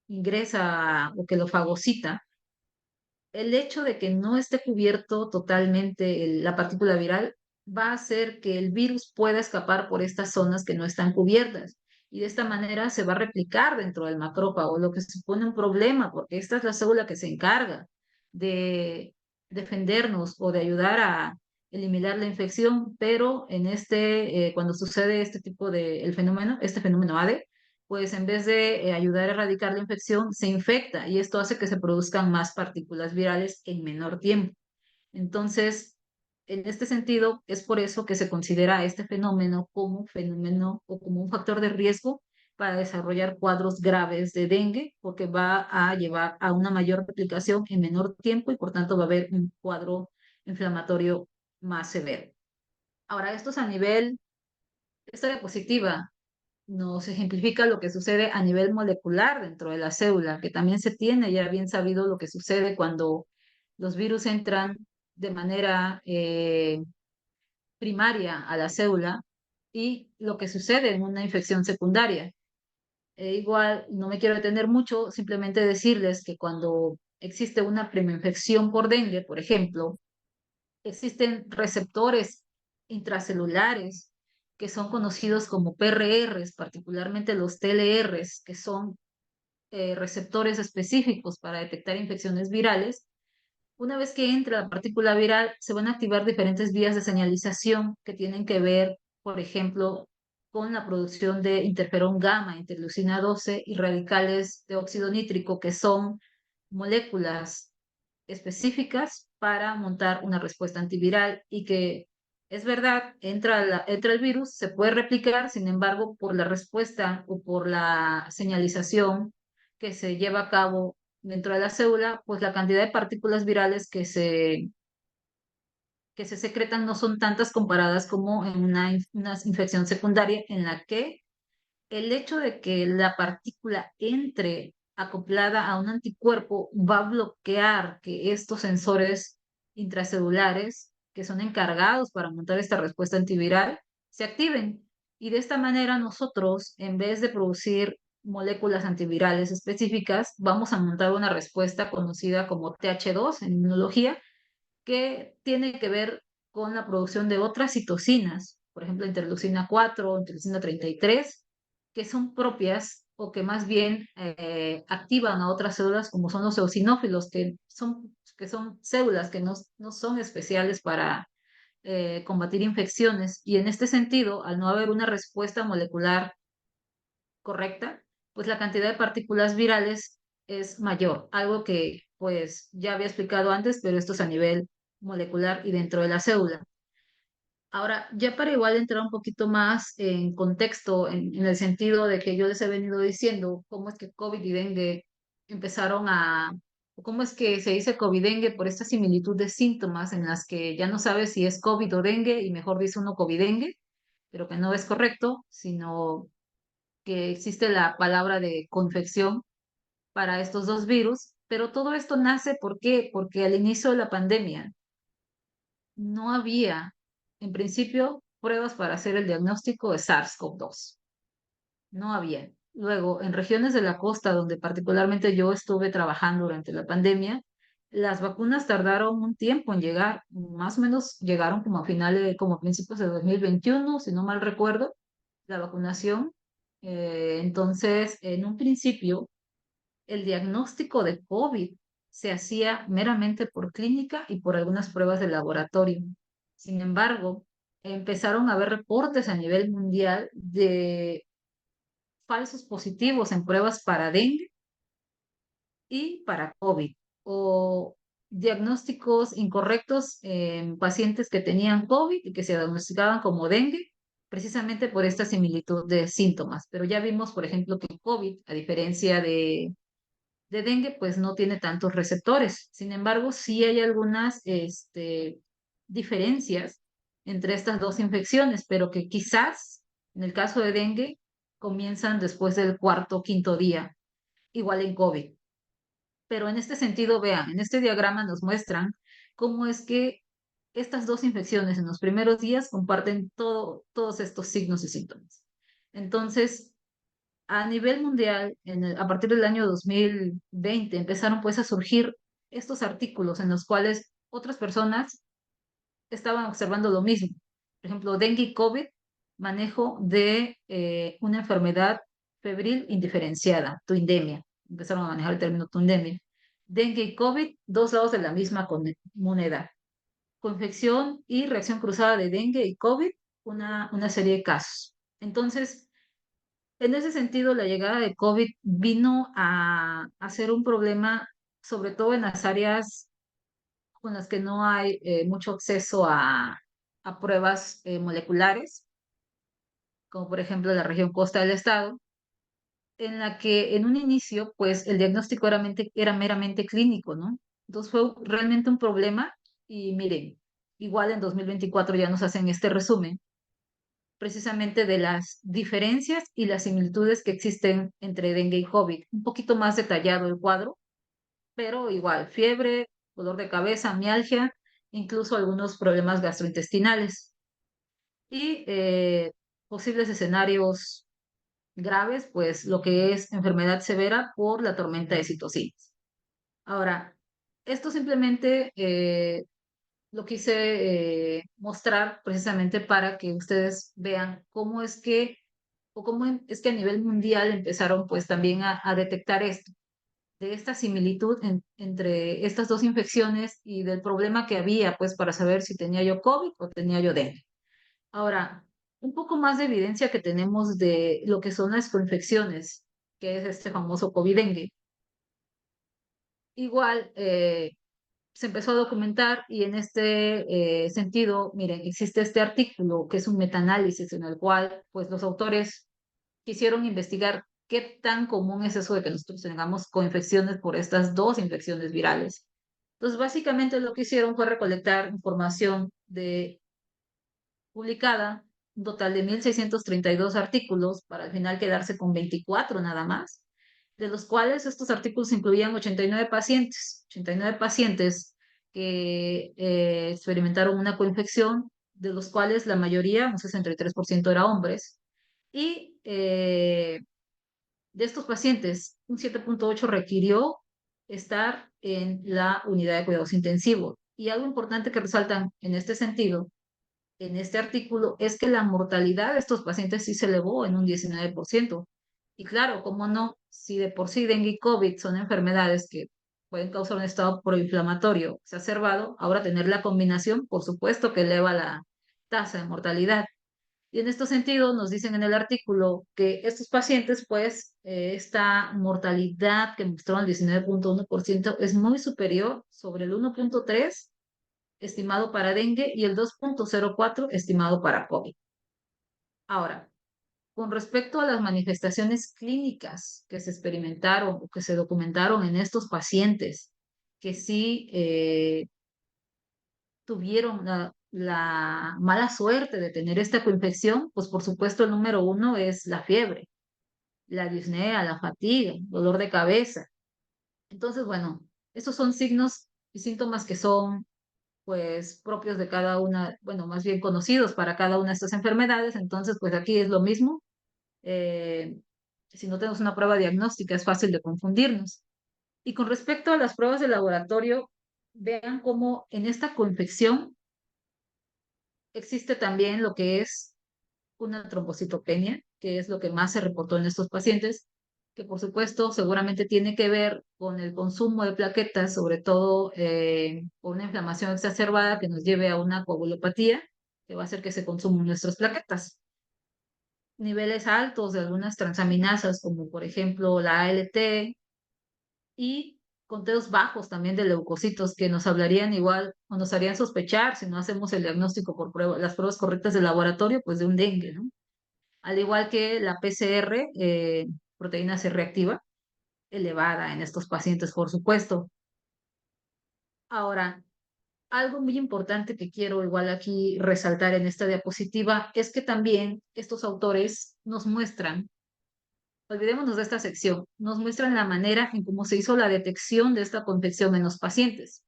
ingresa o que lo fagocita, el hecho de que no esté cubierto totalmente la partícula viral va a hacer que el virus pueda escapar por estas zonas que no están cubiertas. Y de esta manera se va a replicar dentro del macrófago, lo que supone un problema, porque esta es la célula que se encarga de defendernos o de ayudar a eliminar la infección, pero cuando sucede este tipo de el fenómeno, este fenómeno ADE, pues en vez de ayudar a erradicar la infección, se infecta y esto hace que se produzcan más partículas virales en menor tiempo. Entonces, en este sentido, es por eso que se considera este fenómeno como fenómeno o como un factor de riesgo para desarrollar cuadros graves de dengue, porque va a llevar a una mayor replicación en menor tiempo y por tanto va a haber un cuadro inflamatorio más severo. Ahora, esto es a nivel, esta diapositiva nos ejemplifica lo que sucede a nivel molecular dentro de la célula, que también se tiene ya bien sabido lo que sucede cuando los virus entran de manera primaria a la célula y lo que sucede en una infección secundaria. Igual, no me quiero detener mucho, simplemente decirles que cuando existe una infección por dengue, por ejemplo, existen receptores intracelulares que son conocidos como PRRs, particularmente los TLRs, que son receptores específicos para detectar infecciones virales. Una vez que entra la partícula viral, se van a activar diferentes vías de señalización que tienen que ver, por ejemplo, con la producción de interferón gamma, interleucina 12 y radicales de óxido nítrico, que son moléculas específicas para montar una respuesta antiviral y que es verdad, entra el virus, se puede replicar, sin embargo, por la respuesta o por la señalización que se lleva a cabo dentro de la célula, pues la cantidad de partículas virales que se secretan no son tantas comparadas como en una infección secundaria en la que el hecho de que la partícula entre acoplada a un anticuerpo va a bloquear que estos sensores intracelulares, que son encargados para montar esta respuesta antiviral, se activen. Y de esta manera nosotros, en vez de producir moléculas antivirales específicas, vamos a montar una respuesta conocida como TH2 en inmunología, que tiene que ver con la producción de otras citocinas, por ejemplo, interleucina 4, interleucina 33, que son propias o que más bien activan a otras células como son los eosinófilos, que son células que no son especiales para combatir infecciones. Y en este sentido, al no haber una respuesta molecular correcta, pues la cantidad de partículas virales es mayor, algo que pues ya había explicado antes, pero esto es a nivel molecular y dentro de la célula. Ahora, ya para igual entrar un poquito más en contexto, en el sentido de que yo les he venido diciendo cómo es que COVID y dengue empezaron o cómo es que se dice COVID-dengue por esta similitud de síntomas en las que ya no sabes si es COVID o dengue y mejor dice uno COVID-dengue, pero que no es correcto, sino que existe la palabra de confección para estos dos virus, pero todo esto nace, ¿por qué? Porque al inicio de la pandemia no había, en principio, pruebas para hacer el diagnóstico de SARS-CoV-2. No había. Luego, en regiones de la costa, donde particularmente yo estuve trabajando durante la pandemia, las vacunas tardaron un tiempo en llegar, más o menos llegaron como a finales, como a principios de 2021, si no mal recuerdo, la vacunación. Entonces, en un principio, el diagnóstico de COVID se hacía meramente por clínica y por algunas pruebas de laboratorio. Sin embargo, empezaron a haber reportes a nivel mundial de falsos positivos en pruebas para dengue y para COVID, o diagnósticos incorrectos en pacientes que tenían COVID y que se diagnosticaban como dengue, precisamente por esta similitud de síntomas. Pero ya vimos, por ejemplo, que COVID, a diferencia de dengue, pues no tiene tantos receptores. Sin embargo, sí hay algunas diferencias entre estas dos infecciones, pero que quizás en el caso de dengue comienzan después del cuarto o quinto día, igual en COVID. Pero en este sentido, vean, en este diagrama nos muestran cómo es que estas dos infecciones en los primeros días comparten todos estos signos y síntomas. Entonces, a nivel mundial, a partir del año 2020, empezaron pues a surgir estos artículos en los cuales otras personas estaban observando lo mismo. Por ejemplo, dengue y COVID, manejo de una enfermedad febril indiferenciada, tuindemia. Empezaron a manejar el término tuindemia. Dengue y COVID, dos lados de la misma moneda. Confección y reacción cruzada de dengue y COVID, una serie de casos. Entonces, en ese sentido, la llegada de COVID vino a ser un problema, sobre todo en las áreas con las que no hay mucho acceso a pruebas moleculares, como por ejemplo la región costa del estado, en la que en un inicio, pues el diagnóstico era meramente clínico, ¿no? Entonces fue realmente un problema y miren, igual en 2024 ya nos hacen este resumen precisamente de las diferencias y las similitudes que existen entre dengue y COVID. Un poquito más detallado el cuadro, pero igual, fiebre, dolor de cabeza, mialgia, incluso algunos problemas gastrointestinales y posibles escenarios graves, pues lo que es enfermedad severa por la tormenta de citocinas. Ahora, esto simplemente lo quise mostrar precisamente para que ustedes vean cómo es que, o cómo es que a nivel mundial empezaron pues también a detectar esto, de esta similitud entre estas dos infecciones y del problema que había pues para saber si tenía yo COVID o tenía yo dengue. Ahora, un poco más de evidencia que tenemos de lo que son las coinfecciones, que es este famoso COVID-dengue. Igual, se empezó a documentar y en este sentido, miren, existe este artículo que es un metaanálisis en el cual pues los autores quisieron investigar qué tan común es eso de que nosotros tengamos coinfecciones por estas dos infecciones virales. Entonces, básicamente lo que hicieron fue recolectar información publicada, un total de 1.632 artículos, para al final quedarse con 24 nada más, de los cuales estos artículos incluían 89 pacientes que experimentaron una coinfección, de los cuales la mayoría, un 63% era hombres, y de estos pacientes, un 7.8 requirió estar en la unidad de cuidados intensivos. Y algo importante que resaltan en este sentido en este artículo es que la mortalidad de estos pacientes sí se elevó en un 19%. Y claro, cómo no, si de por sí dengue y COVID son enfermedades que pueden causar un estado proinflamatorio exacerbado, ahora tener la combinación, por supuesto que eleva la tasa de mortalidad. Y en este sentido nos dicen en el artículo que estos pacientes, pues, esta mortalidad que mostró el 19.1% es muy superior sobre el 1.3 estimado para dengue y el 2.04 estimado para COVID. Ahora, con respecto a las manifestaciones clínicas que se experimentaron o que se documentaron en estos pacientes que sí tuvieron la mala suerte de tener esta coinfección, pues por supuesto el número uno es la fiebre, la disnea, la fatiga, dolor de cabeza. Entonces, bueno, esos son signos y síntomas que son pues propios de cada una, bueno, más bien conocidos para cada una de estas enfermedades. Entonces, pues aquí es lo mismo. Eh, si no tenemos una prueba diagnóstica, es fácil de confundirnos. Y con respecto a las pruebas de laboratorio, vean cómo en esta coinfección existe también lo que es una trombocitopenia, que es lo que más se reportó en estos pacientes, que por supuesto seguramente tiene que ver con el consumo de plaquetas, sobre todo con una inflamación exacerbada que nos lleve a una coagulopatía, que va a hacer que se consuman nuestras plaquetas. Niveles altos de algunas transaminasas, como por ejemplo la ALT, y conteos bajos también de leucocitos que nos hablarían igual o nos harían sospechar si no hacemos el diagnóstico por las pruebas correctas de laboratorio, pues de un dengue, ¿no? Al igual que la PCR, proteína C reactiva, elevada en estos pacientes, por supuesto. Ahora, algo muy importante que quiero igual aquí resaltar en esta diapositiva es que también estos autores nos muestran, olvidémonos de esta sección, nos muestran la manera en cómo se hizo la detección de esta confección en los pacientes.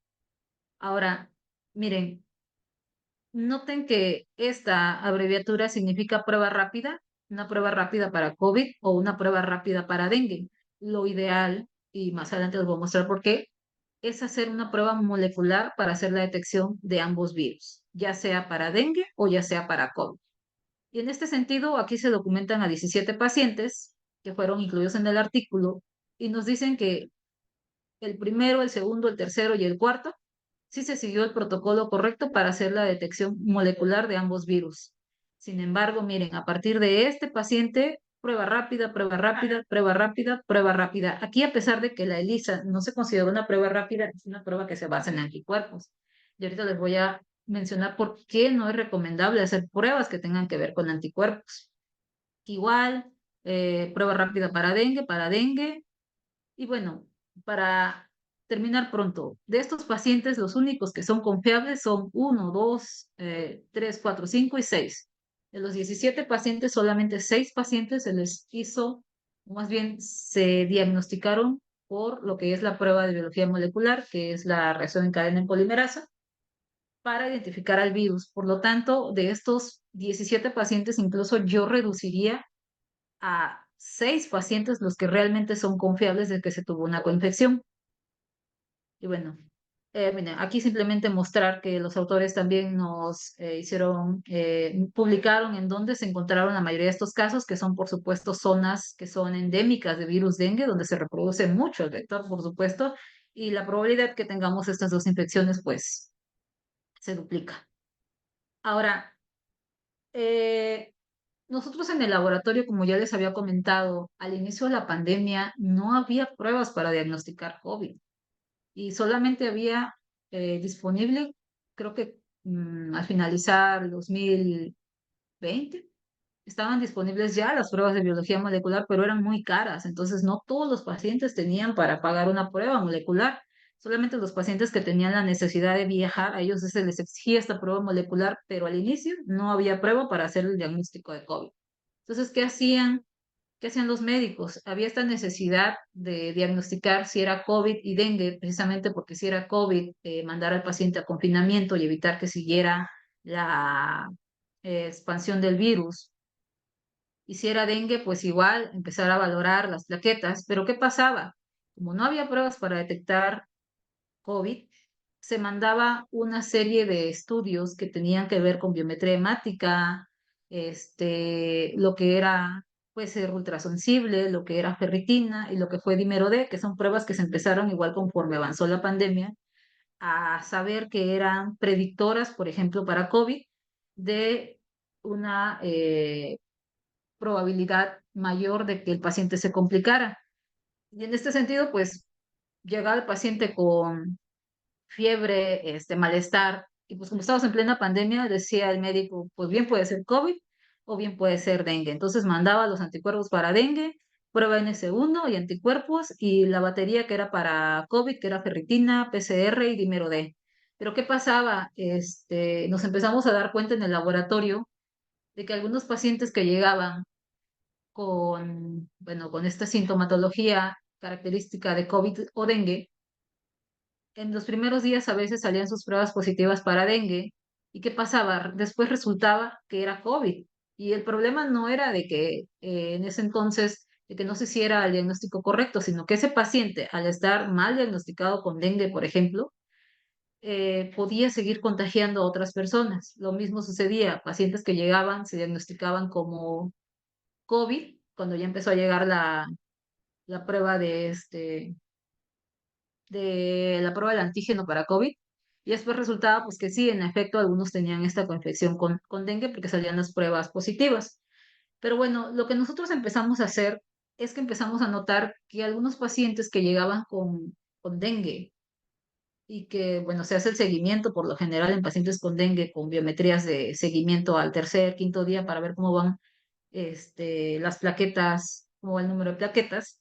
Ahora, miren, noten que esta abreviatura significa prueba rápida, una prueba rápida para COVID o una prueba rápida para dengue. Lo ideal, y más adelante les voy a mostrar por qué, es hacer una prueba molecular para hacer la detección de ambos virus, ya sea para dengue o ya sea para COVID. Y en este sentido, aquí se documentan a 17 pacientes que fueron incluidos en el artículo y nos dicen que el primero, el segundo, el tercero y el cuarto sí se siguió el protocolo correcto para hacer la detección molecular de ambos virus. Sin embargo, miren, a partir de este paciente, prueba rápida, prueba rápida, prueba rápida, prueba rápida. Aquí, a pesar de que la ELISA no se considera una prueba rápida, es una prueba que se basa en anticuerpos. Y ahorita les voy a mencionar por qué no es recomendable hacer pruebas que tengan que ver con anticuerpos. Igual, prueba rápida para dengue, y bueno, para terminar pronto, de estos pacientes, los únicos que son confiables son uno, 2, 3, 4, 5 y 6. De los 17 pacientes, solamente 6 pacientes se les hizo, o más bien se diagnosticaron por lo que es la prueba de biología molecular, que es la reacción en cadena en polimerasa, para identificar al virus. Por lo tanto, de estos 17 pacientes, incluso yo reduciría a 6 pacientes los que realmente son confiables de que se tuvo una coinfección. Y bueno, miren, aquí simplemente mostrar que los autores también nos publicaron en dónde se encontraron la mayoría de estos casos, que son por supuesto zonas que son endémicas de virus dengue, donde se reproduce mucho el vector, por supuesto, y la probabilidad que tengamos estas dos infecciones, pues, se duplica. Ahora, eh, nosotros en el laboratorio, como ya les había comentado, al inicio de la pandemia no había pruebas para diagnosticar COVID y solamente había disponible, creo que al finalizar el 2020, estaban disponibles ya las pruebas de biología molecular, pero eran muy caras, entonces no todos los pacientes tenían para pagar una prueba molecular. Solamente los pacientes que tenían la necesidad de viajar, a ellos se les exigía esta prueba molecular, pero al inicio no había prueba para hacer el diagnóstico de COVID. Entonces, ¿qué hacían? ¿Qué hacían los médicos? Había esta necesidad de diagnosticar si era COVID y dengue, precisamente porque si era COVID, mandar al paciente a confinamiento y evitar que siguiera la expansión del virus. Y si era dengue, pues igual empezar a valorar las plaquetas. Pero ¿qué pasaba? Como no había pruebas para detectar COVID, se mandaba una serie de estudios que tenían que ver con biometría hemática, lo que era, puede ser ultrasensible, lo que era ferritina y lo que fue dímero D, que son pruebas que se empezaron igual conforme avanzó la pandemia, a saber que eran predictoras, por ejemplo, para COVID, de una probabilidad mayor de que el paciente se complicara. Y en este sentido, pues, llega el paciente con fiebre, malestar. Y pues como estamos en plena pandemia, decía el médico, pues bien puede ser COVID o bien puede ser dengue. Entonces mandaba los anticuerpos para dengue, prueba NS1 y anticuerpos, y la batería que era para COVID, que era ferritina, PCR y dímero D. Pero ¿qué pasaba? Nos empezamos a dar cuenta en el laboratorio de que algunos pacientes que llegaban con, bueno, con esta sintomatología característica de COVID o dengue, en los primeros días a veces salían sus pruebas positivas para dengue. ¿Y qué pasaba? Después resultaba que era COVID. Y el problema no era de que en ese entonces, de que no se hiciera el diagnóstico correcto, sino que ese paciente, al estar mal diagnosticado con dengue, por ejemplo, podía seguir contagiando a otras personas. Lo mismo sucedía, pacientes que llegaban, se diagnosticaban como COVID, cuando ya empezó a llegar la prueba de la prueba del antígeno para COVID, y después resultaba pues que sí, en efecto, algunos tenían esta coinfección con dengue porque salían las pruebas positivas. Pero bueno, lo que nosotros empezamos a hacer es que empezamos a notar que algunos pacientes que llegaban con dengue y que, bueno, se hace el seguimiento por lo general en pacientes con dengue con biometrías de seguimiento al tercer, quinto día para ver cómo van las plaquetas, cómo va el número de plaquetas.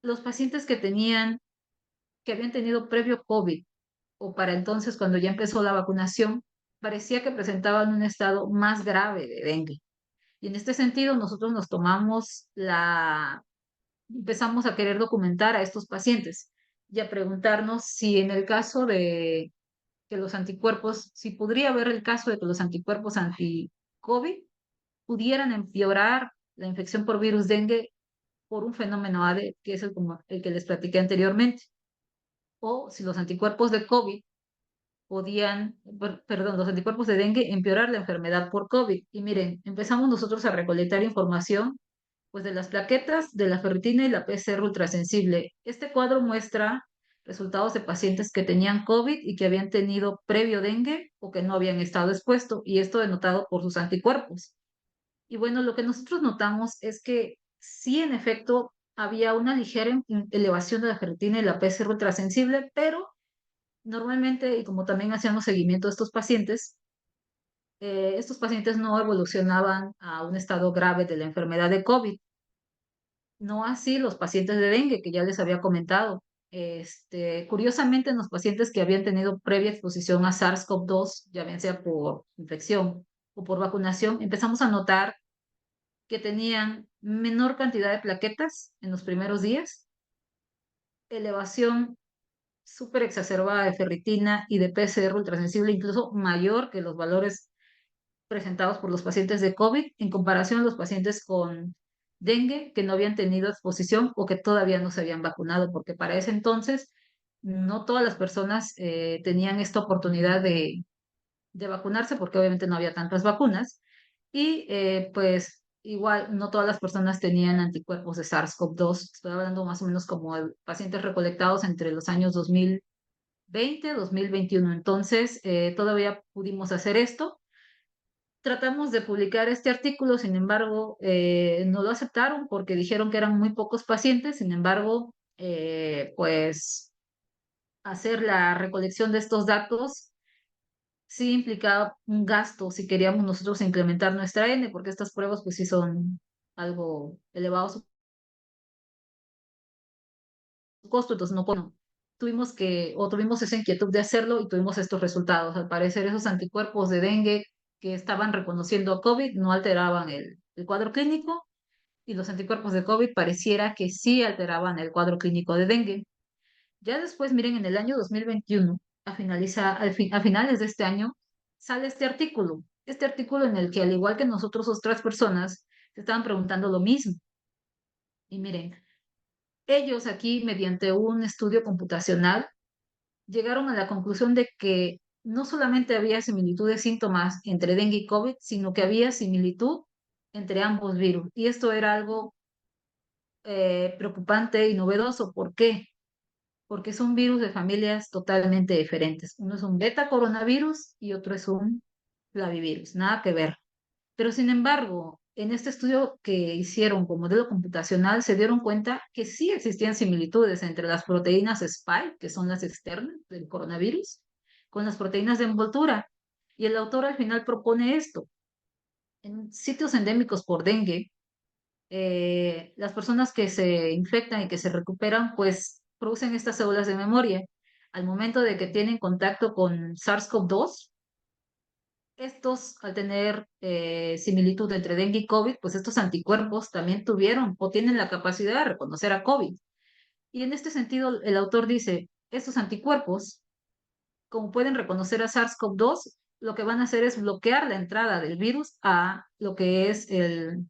Los pacientes que habían tenido previo COVID o para entonces cuando ya empezó la vacunación, parecía que presentaban un estado más grave de dengue. Y en este sentido, nosotros empezamos a querer documentar a estos pacientes y a preguntarnos si en el caso de que los anticuerpos, si podría haber el caso de que los anticuerpos anti-COVID pudieran empeorar la infección por virus dengue por un fenómeno ADE, que es como el que les platiqué anteriormente, o si los anticuerpos de COVID perdón, los anticuerpos de dengue empeorar la enfermedad por COVID. Y miren, empezamos nosotros a recolectar información pues de las plaquetas, de la ferritina y la PCR ultrasensible. Este cuadro muestra resultados de pacientes que tenían COVID y que habían tenido previo dengue o que no habían estado expuestos, y esto denotado por sus anticuerpos. Y bueno, lo que nosotros notamos es que sí, en efecto, había una ligera elevación de la ferritina y la PCR ultrasensible, pero normalmente, y como también hacíamos seguimiento de estos pacientes no evolucionaban a un estado grave de la enfermedad de COVID. No así los pacientes de dengue, que ya les había comentado. Curiosamente, en los pacientes que habían tenido previa exposición a SARS-CoV-2, ya bien sea por infección o por vacunación, empezamos a notar que tenían menor cantidad de plaquetas en los primeros días, elevación súper exacerbada de ferritina y de PCR ultrasensible, incluso mayor que los valores presentados por los pacientes de COVID en comparación a los pacientes con dengue que no habían tenido exposición o que todavía no se habían vacunado, porque para ese entonces no todas las personas tenían esta oportunidad de vacunarse, porque obviamente no había tantas vacunas, y pues igual no todas las personas tenían anticuerpos de SARS-CoV-2. Estoy hablando más o menos como de pacientes recolectados entre los años 2020, 2021. Entonces, todavía pudimos hacer esto. Tratamos de publicar este artículo, sin embargo, no lo aceptaron porque dijeron que eran muy pocos pacientes. Sin embargo, pues hacer la recolección de estos datos sí implicaba un gasto si queríamos nosotros incrementar nuestra N, porque estas pruebas pues sí son algo elevados su costo, entonces no, bueno, tuvimos esa inquietud de hacerlo y tuvimos estos resultados. Al parecer esos anticuerpos de dengue que estaban reconociendo a COVID no alteraban el cuadro clínico, y los anticuerpos de COVID pareciera que sí alteraban el cuadro clínico de dengue. Ya después, miren, en el año 2021, a finales de este año, sale este artículo en el que, al igual que nosotros, otras personas se estaban preguntando lo mismo. Y miren, ellos aquí, mediante un estudio computacional, llegaron a la conclusión de que no solamente había similitud de síntomas entre dengue y COVID, sino que había similitud entre ambos virus. Y esto era algo preocupante y novedoso. ¿Por qué? Porque son virus de familias totalmente diferentes. Uno es un beta coronavirus y otro es un flavivirus, nada que ver. Pero sin embargo, en este estudio que hicieron con modelo computacional, se dieron cuenta que sí existían similitudes entre las proteínas spike, que son las externas del coronavirus, con las proteínas de envoltura. Y el autor al final propone esto. En sitios endémicos por dengue, las personas que se infectan y que se recuperan, pues producen estas células de memoria. Al momento de que tienen contacto con SARS-CoV-2, estos, al tener similitud entre dengue y COVID, pues estos anticuerpos también tuvieron o tienen la capacidad de reconocer a COVID. Y en este sentido, el autor dice, estos anticuerpos, como pueden reconocer a SARS-CoV-2, lo que van a hacer es bloquear la entrada del virus a lo que es el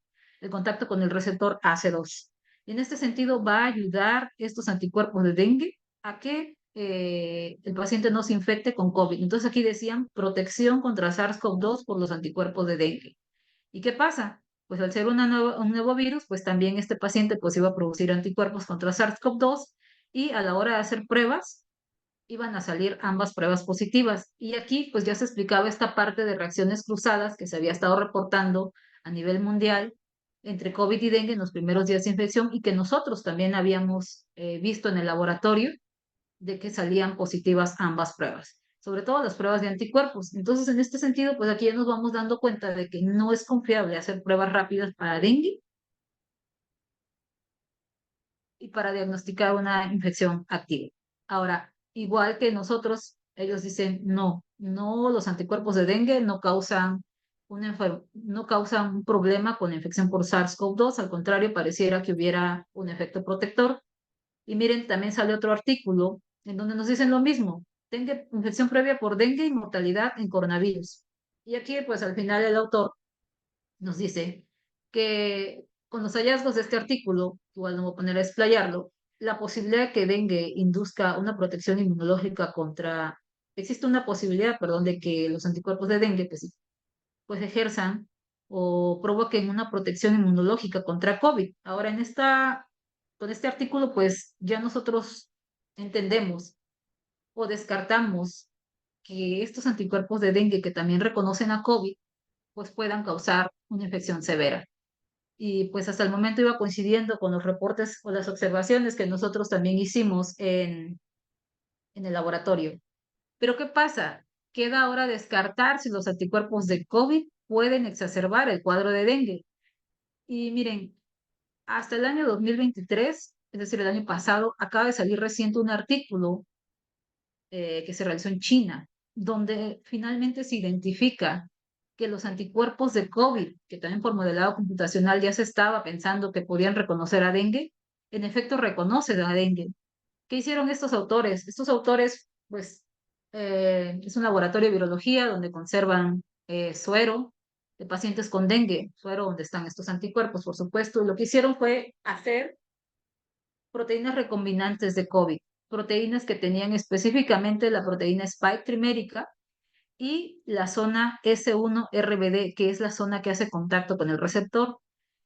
contacto con el receptor AC2. Y en este sentido va a ayudar estos anticuerpos de dengue a que el paciente no se infecte con COVID. Entonces aquí decían protección contra SARS-CoV-2 por los anticuerpos de dengue. ¿Y qué pasa? Pues al ser un nuevo virus, pues también este paciente pues iba a producir anticuerpos contra SARS-CoV-2, y a la hora de hacer pruebas, iban a salir ambas pruebas positivas. Y aquí pues ya se explicaba esta parte de reacciones cruzadas que se había estado reportando a nivel mundial entre COVID y dengue en los primeros días de infección, y que nosotros también habíamos visto en el laboratorio, de que salían positivas ambas pruebas, sobre todo las pruebas de anticuerpos. Entonces, en este sentido, pues aquí ya nos vamos dando cuenta de que no es confiable hacer pruebas rápidas para dengue y para diagnosticar una infección activa. Ahora, igual que nosotros, ellos dicen, no, los anticuerpos de dengue no causan no causan un problema con la infección por SARS-CoV-2, al contrario, pareciera que hubiera un efecto protector. Y miren, también sale otro artículo en donde nos dicen lo mismo, dengue, infección previa por dengue y mortalidad en coronavirus. Y aquí, pues al final el autor nos dice que con los hallazgos de este artículo, igual no voy a poner a explayarlo, la posibilidad de que dengue induzca una protección inmunológica contra, existe una posibilidad, perdón, de que los anticuerpos de dengue pues ejerzan o provoquen una protección inmunológica contra COVID. Ahora, con este artículo, pues ya nosotros entendemos o descartamos que estos anticuerpos de dengue que también reconocen a COVID, pues puedan causar una infección severa. Y pues hasta el momento iba coincidiendo con los reportes o las observaciones que nosotros también hicimos en el laboratorio. Pero ¿qué pasa? Queda ahora descartar si los anticuerpos de COVID pueden exacerbar el cuadro de dengue. Y miren, hasta el año 2023, es decir, el año pasado, acaba de salir reciente un artículo que se realizó en China, donde finalmente se identifica que los anticuerpos de COVID, que también por modelado computacional ya se estaba pensando que podían reconocer a dengue, en efecto reconocen a dengue. ¿Qué hicieron estos autores? Estos autores, pues, es un laboratorio de virología donde conservan suero, de pacientes con dengue, suero donde están estos anticuerpos, por supuesto. Lo que hicieron fue hacer proteínas recombinantes de COVID, proteínas que tenían específicamente la proteína spike trimérica y la zona S1-RBD, que es la zona que hace contacto con el receptor.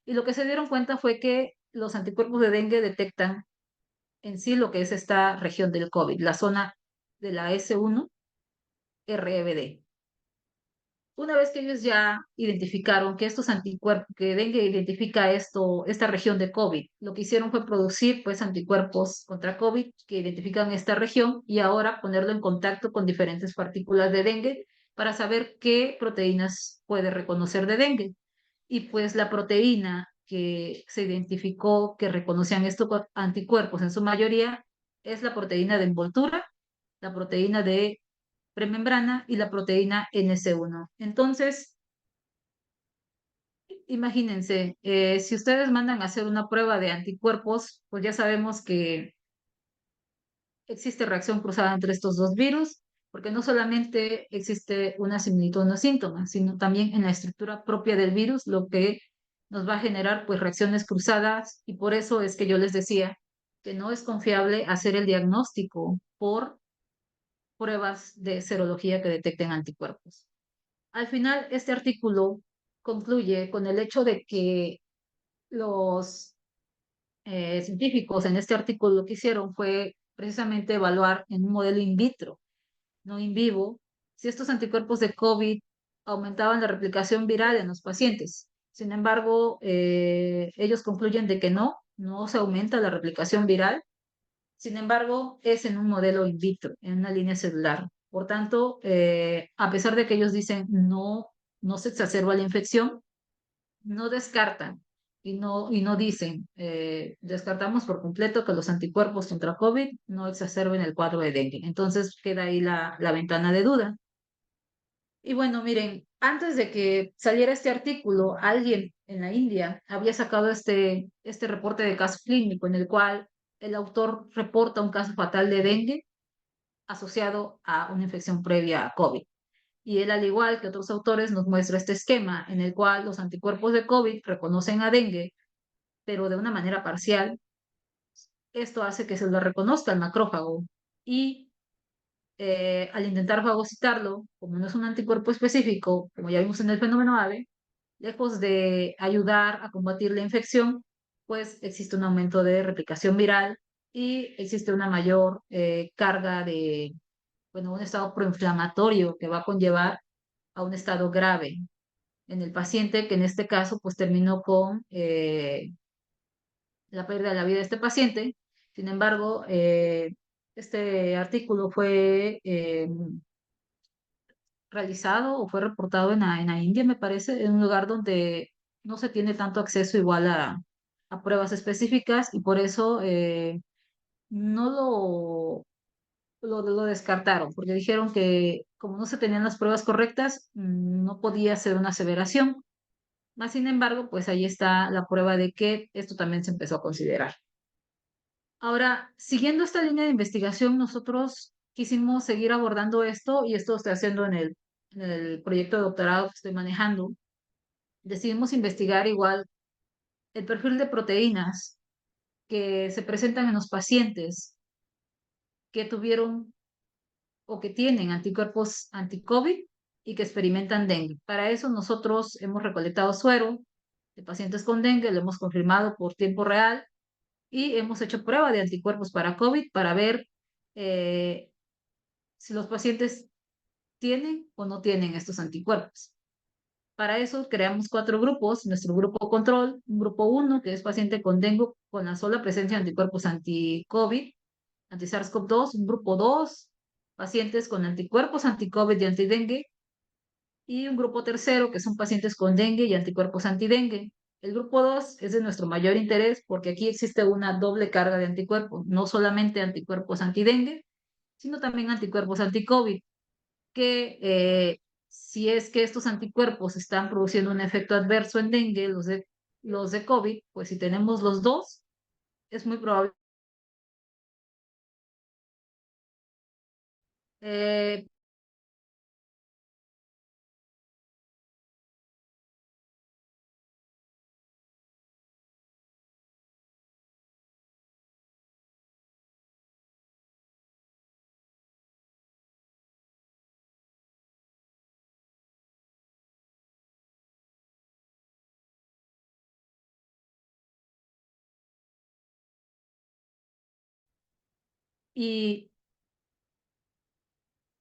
Y lo que se dieron cuenta fue que los anticuerpos de dengue detectan en sí lo que es esta región del COVID, la zona de la S1-RBD. Una vez que ellos ya identificaron que estos anticuerpos, que dengue identifica esta región de COVID, lo que hicieron fue producir pues anticuerpos contra COVID que identifican esta región y ahora ponerlo en contacto con diferentes partículas de dengue para saber qué proteínas puede reconocer de dengue. Y pues la proteína que se identificó que reconocían estos anticuerpos en su mayoría es la proteína de envoltura, la proteína de premembrana y la proteína NC1. Entonces, imagínense, si ustedes mandan a hacer una prueba de anticuerpos, pues ya sabemos que existe reacción cruzada entre estos dos virus, porque no solamente existe una similitud en los síntomas, sino también en la estructura propia del virus, lo que nos va a generar pues reacciones cruzadas y por eso es que yo les decía que no es confiable hacer el diagnóstico por pruebas de serología que detecten anticuerpos. Al final, este artículo concluye con el hecho de que los científicos en este artículo lo que hicieron fue precisamente evaluar en un modelo in vitro, no in vivo, si estos anticuerpos de COVID aumentaban la replicación viral en los pacientes. Sin embargo, ellos concluyen de que no se aumenta la replicación viral. Sin embargo, es en un modelo in vitro, en una línea celular. Por tanto, a pesar de que ellos dicen no se exacerba la infección, no descartan y no dicen, descartamos por completo que los anticuerpos contra COVID no exacerben el cuadro de dengue. Entonces queda ahí la ventana de duda. Y bueno, miren, antes de que saliera este artículo, alguien en la India había sacado este reporte de caso clínico en el cual el autor reporta un caso fatal de dengue asociado a una infección previa a COVID. Y él, al igual que otros autores, nos muestra este esquema en el cual los anticuerpos de COVID reconocen a dengue, pero de una manera parcial. Esto hace que se lo reconozca el macrófago y al intentar fagocitarlo, como no es un anticuerpo específico, como ya vimos en el fenómeno AVE, lejos de ayudar a combatir la infección, pues existe un aumento de replicación viral y existe una mayor carga de, bueno, un estado proinflamatorio que va a conllevar a un estado grave en el paciente, que en este caso pues terminó con la pérdida de la vida de este paciente. Sin embargo, este artículo fue realizado o fue reportado en la India, me parece, en un lugar donde no se tiene tanto acceso igual a pruebas específicas y por eso no lo descartaron, porque dijeron que como no se tenían las pruebas correctas, no podía ser una aseveración. Más sin embargo, pues ahí está la prueba de que esto también se empezó a considerar. Ahora, siguiendo esta línea de investigación, nosotros quisimos seguir abordando esto y esto lo estoy haciendo en el proyecto de doctorado que estoy manejando. Decidimos investigar igual el perfil de proteínas que se presentan en los pacientes que tuvieron o que tienen anticuerpos anti-COVID y que experimentan dengue. Para eso nosotros hemos recolectado suero de pacientes con dengue, lo hemos confirmado por tiempo real y hemos hecho prueba de anticuerpos para COVID para ver eh, si los pacientes tienen o no tienen estos anticuerpos. Para eso creamos 4 grupos, nuestro grupo control, un grupo 1 que es paciente con dengue con la sola presencia de anticuerpos anti-COVID, anti-SARS-CoV-2, un grupo 2 pacientes con anticuerpos anti-COVID y anti-dengue, y un grupo tercero que son pacientes con dengue y anticuerpos anti-dengue. El grupo 2 es de nuestro mayor interés porque aquí existe una doble carga de anticuerpos, no solamente anticuerpos anti-dengue, sino también anticuerpos anti-COVID, que si es que estos anticuerpos están produciendo un efecto adverso en dengue, los de COVID, pues si tenemos los dos, es muy probable. Eh, Y,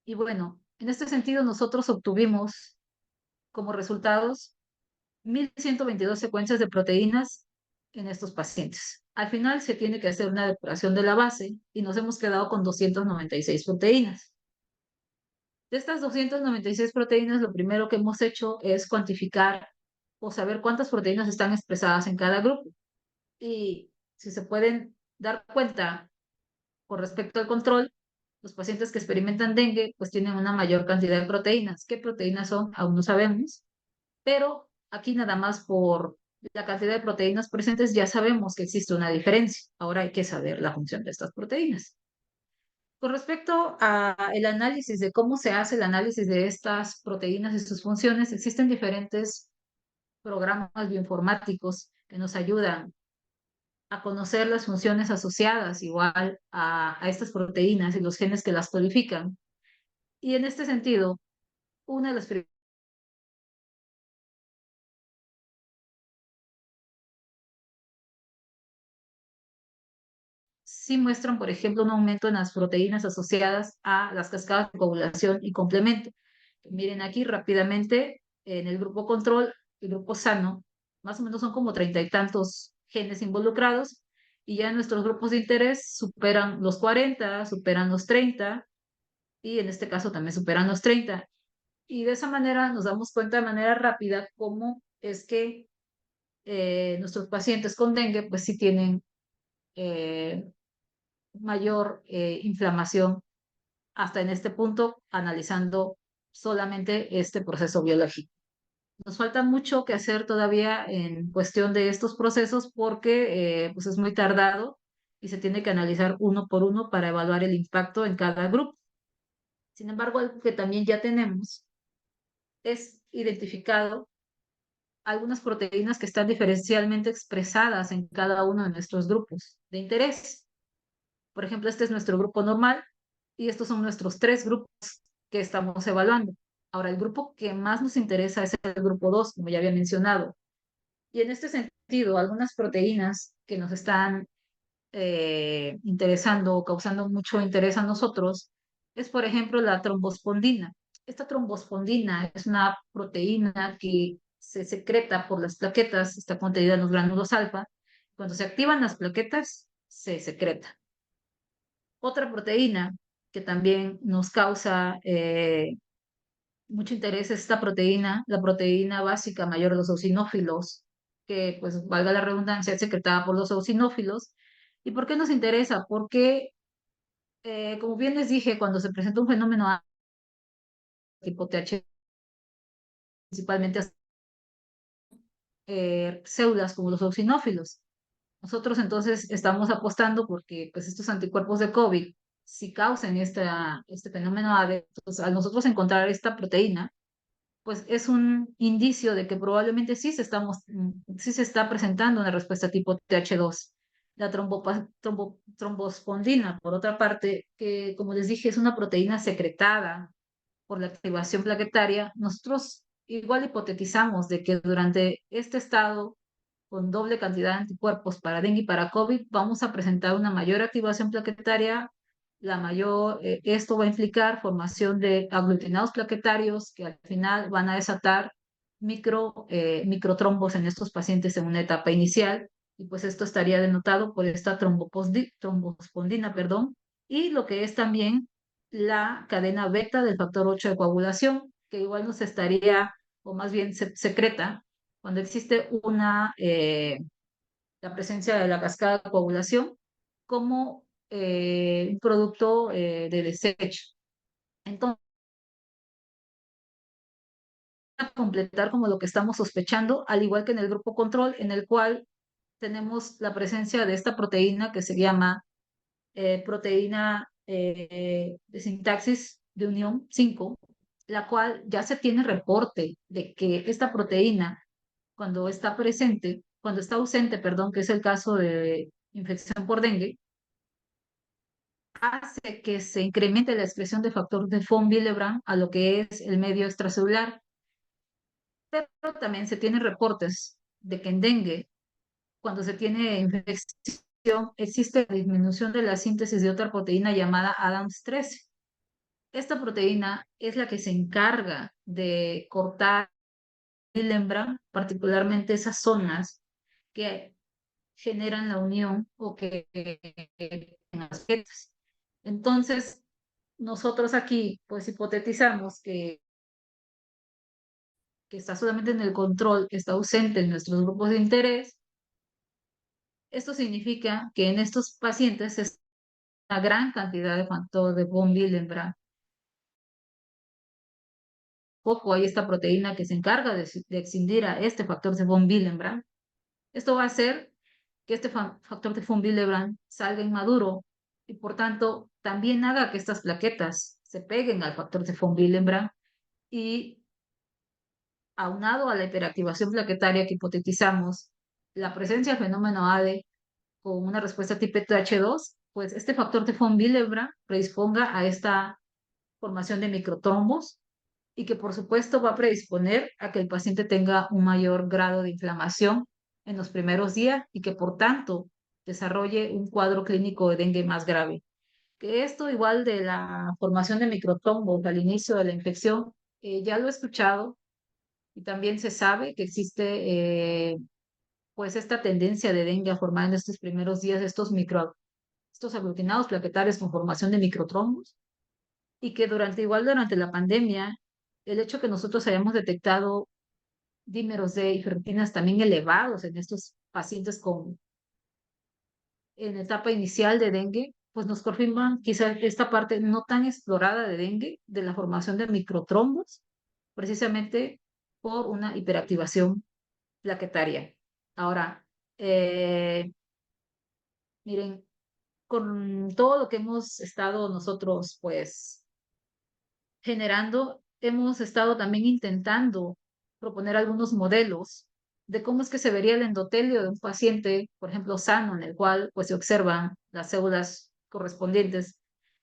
y bueno, en este sentido nosotros obtuvimos como resultados 1.122 secuencias de proteínas en estos pacientes. Al final se tiene que hacer una depuración de la base y nos hemos quedado con 296 proteínas. De estas 296 proteínas, lo primero que hemos hecho es cuantificar o saber cuántas proteínas están expresadas en cada grupo. Y si se pueden dar cuenta con respecto al control, los pacientes que experimentan dengue pues tienen una mayor cantidad de proteínas. ¿Qué proteínas son? Aún no sabemos, pero aquí nada más por la cantidad de proteínas presentes ya sabemos que existe una diferencia. Ahora hay que saber la función de estas proteínas. Con respecto a el análisis de cómo se hace el análisis de estas proteínas y sus funciones, existen diferentes programas bioinformáticos que nos ayudan a conocer las funciones asociadas igual a estas proteínas y los genes que las codifican. Y en este sentido, una de las sí muestran, por ejemplo, un aumento en las proteínas asociadas a las cascadas de coagulación y complemento. Miren aquí rápidamente, en el grupo control, el grupo sano, más o menos son como 30 y tantos genes involucrados, y ya nuestros grupos de interés superan los 40, superan los 30, y en este caso también superan los 30. Y de esa manera nos damos cuenta de manera rápida cómo es que nuestros pacientes con dengue pues sí tienen eh, mayor inflamación hasta en este punto, analizando solamente este proceso biológico. Nos falta mucho que hacer todavía en cuestión de estos procesos porque pues es muy tardado y se tiene que analizar uno por uno para evaluar el impacto en cada grupo. Sin embargo, algo que también ya tenemos es identificado algunas proteínas que están diferencialmente expresadas en cada uno de nuestros grupos de interés. Por ejemplo, este es nuestro grupo normal y estos son nuestros 3 grupos que estamos evaluando. Ahora, el grupo que más nos interesa es el grupo 2, como ya había mencionado. Y en este sentido, algunas proteínas que nos están interesando o causando mucho interés a nosotros es, por ejemplo, la trombospondina. Esta trombospondina es una proteína que se secreta por las plaquetas, está contenida en los gránulos alfa. Cuando se activan las plaquetas, se secreta. Otra proteína que también nos causa mucho interés es esta proteína, la proteína básica mayor de los eosinófilos, que pues valga la redundancia, es secretada por los eosinófilos. ¿Y por qué nos interesa? Porque, como bien les dije, cuando se presenta un fenómeno tipo TH, principalmente células como los eosinófilos. Nosotros entonces estamos apostando porque pues, estos anticuerpos de COVID, si causan este fenómeno AVE, entonces, al nosotros encontrar esta proteína, pues es un indicio de que probablemente sí se está presentando una respuesta tipo TH2. La trombospondina, por otra parte, que como les dije, es una proteína secretada por la activación plaquetaria, nosotros igual hipotetizamos de que durante este estado con doble cantidad de anticuerpos para dengue y para COVID, vamos a presentar una mayor activación plaquetaria, esto va a implicar formación de aglutinados plaquetarios que al final van a desatar microtrombos en estos pacientes en una etapa inicial, y pues esto estaría denotado por esta trombospondina, perdón, y lo que es también la cadena beta del factor 8 de coagulación, que igual nos estaría, o más bien se secreta, cuando existe la presencia de la cascada de coagulación como un producto de desecho. Entonces, a completar como lo que estamos sospechando, al igual que en el grupo control, en el cual tenemos la presencia de esta proteína que se llama proteína de sintaxis de unión 5, la cual ya se tiene reporte de que esta proteína cuando está presente, cuando está ausente, perdón, que es el caso de infección por dengue, hace que se incremente la expresión de factor de von Willebrand a lo que es el medio extracelular. Pero también se tienen reportes de que en dengue, cuando se tiene infección existe la disminución de la síntesis de otra proteína llamada Adams 13. Esta proteína es la que se encarga de cortar el hembra, particularmente esas zonas que generan la unión o que en las plaquetas. Entonces, nosotros aquí, pues hipotetizamos que está solamente en el control, que está ausente en nuestros grupos de interés. Esto significa que en estos pacientes es una gran cantidad de factor de von Willebrand. Poco hay esta proteína que se encarga de excindir a este factor de von Willebrand. Esto va a hacer que este factor de von Willebrand salga inmaduro y por tanto también haga que estas plaquetas se peguen al factor de von Willebrand y aunado a la hiperactivación plaquetaria que hipotetizamos, la presencia del fenómeno ADE con una respuesta tipo TH2, pues este factor de von Willebrand predisponga a esta formación de microtrombos y que por supuesto va a predisponer a que el paciente tenga un mayor grado de inflamación en los primeros días y que por tanto desarrolle un cuadro clínico de dengue más grave. Que esto igual de la formación de microtrombos al inicio de la infección, ya lo he escuchado y también se sabe que existe pues esta tendencia de dengue a formar en estos primeros días estos aglutinados plaquetarios con formación de microtrombos y que durante la pandemia, el hecho que nosotros hayamos detectado dímeros D y ferritinas también elevados en estos pacientes en etapa inicial de dengue, pues nos confirman quizás esta parte no tan explorada de dengue, de la formación de microtrombos, precisamente por una hiperactivación plaquetaria. Ahora, eh, miren, con todo lo que hemos estado nosotros, pues, generando, hemos estado también intentando proponer algunos modelos de cómo es que se vería el endotelio de un paciente, por ejemplo, sano, en el cual pues se observan las células correspondientes,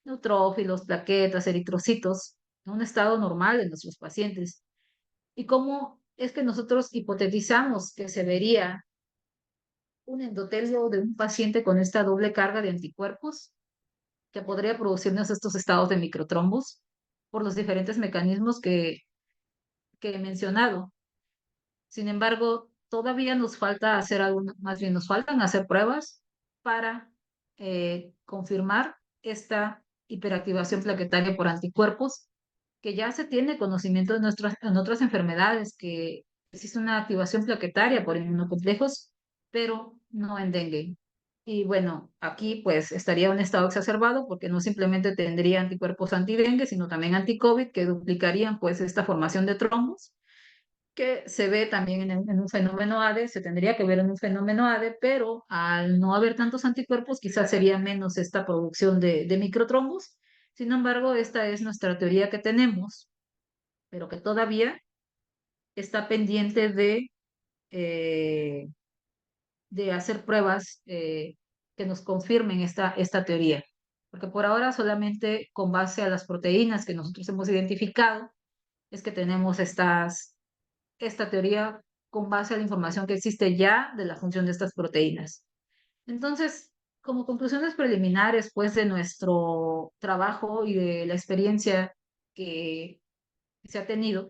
neutrófilos, plaquetas, eritrocitos, en un estado normal en nuestros pacientes. Y cómo es que nosotros hipotetizamos que se vería un endotelio de un paciente con esta doble carga de anticuerpos que podría producirnos estos estados de microtrombos por los diferentes mecanismos que he mencionado. Sin embargo, todavía nos falta hacer más bien nos faltan hacer pruebas para confirmar esta hiperactivación plaquetaria por anticuerpos, que ya se tiene conocimiento en otras enfermedades, que existe una activación plaquetaria por inmunocomplejos, pero no en dengue. Y bueno, aquí pues estaría un estado exacerbado porque no simplemente tendría anticuerpos antidengue, sino también anticovid que duplicarían pues esta formación de trombos que se ve también en un fenómeno ADE, se tendría que ver en un fenómeno ADE, pero al no haber tantos anticuerpos, quizás sería menos esta producción de microtrombos. Sin embargo, esta es nuestra teoría que tenemos, pero que todavía está pendiente eh, de hacer pruebas que nos confirmen esta teoría. Porque por ahora solamente con base a las proteínas que nosotros hemos identificado es que tenemos esta teoría con base a la información que existe ya de la función de estas proteínas. Entonces, como conclusiones preliminares, pues, de nuestro trabajo y de la experiencia que se ha tenido,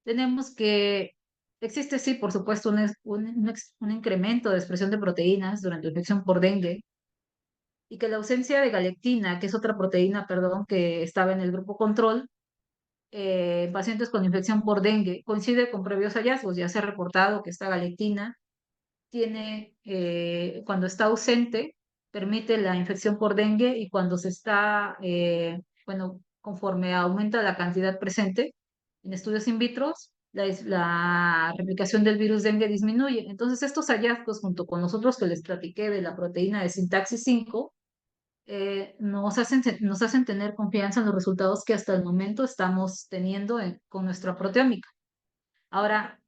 tenemos que existe, sí, por supuesto, un incremento de expresión de proteínas durante la infección por dengue y que la ausencia de galectina, que es otra proteína, perdón, que estaba en el grupo control, pacientes con infección por dengue, coincide con previos hallazgos. Ya se ha reportado que esta galectina cuando está ausente, permite la infección por dengue y cuando se está, bueno, conforme aumenta la cantidad presente en estudios in vitro, la replicación del virus dengue disminuye. Entonces, estos hallazgos, junto con los otros que les platiqué de la proteína de sintaxis 5, nos hacen tener confianza en los resultados que hasta el momento estamos teniendo con nuestra proteómica. Ahora,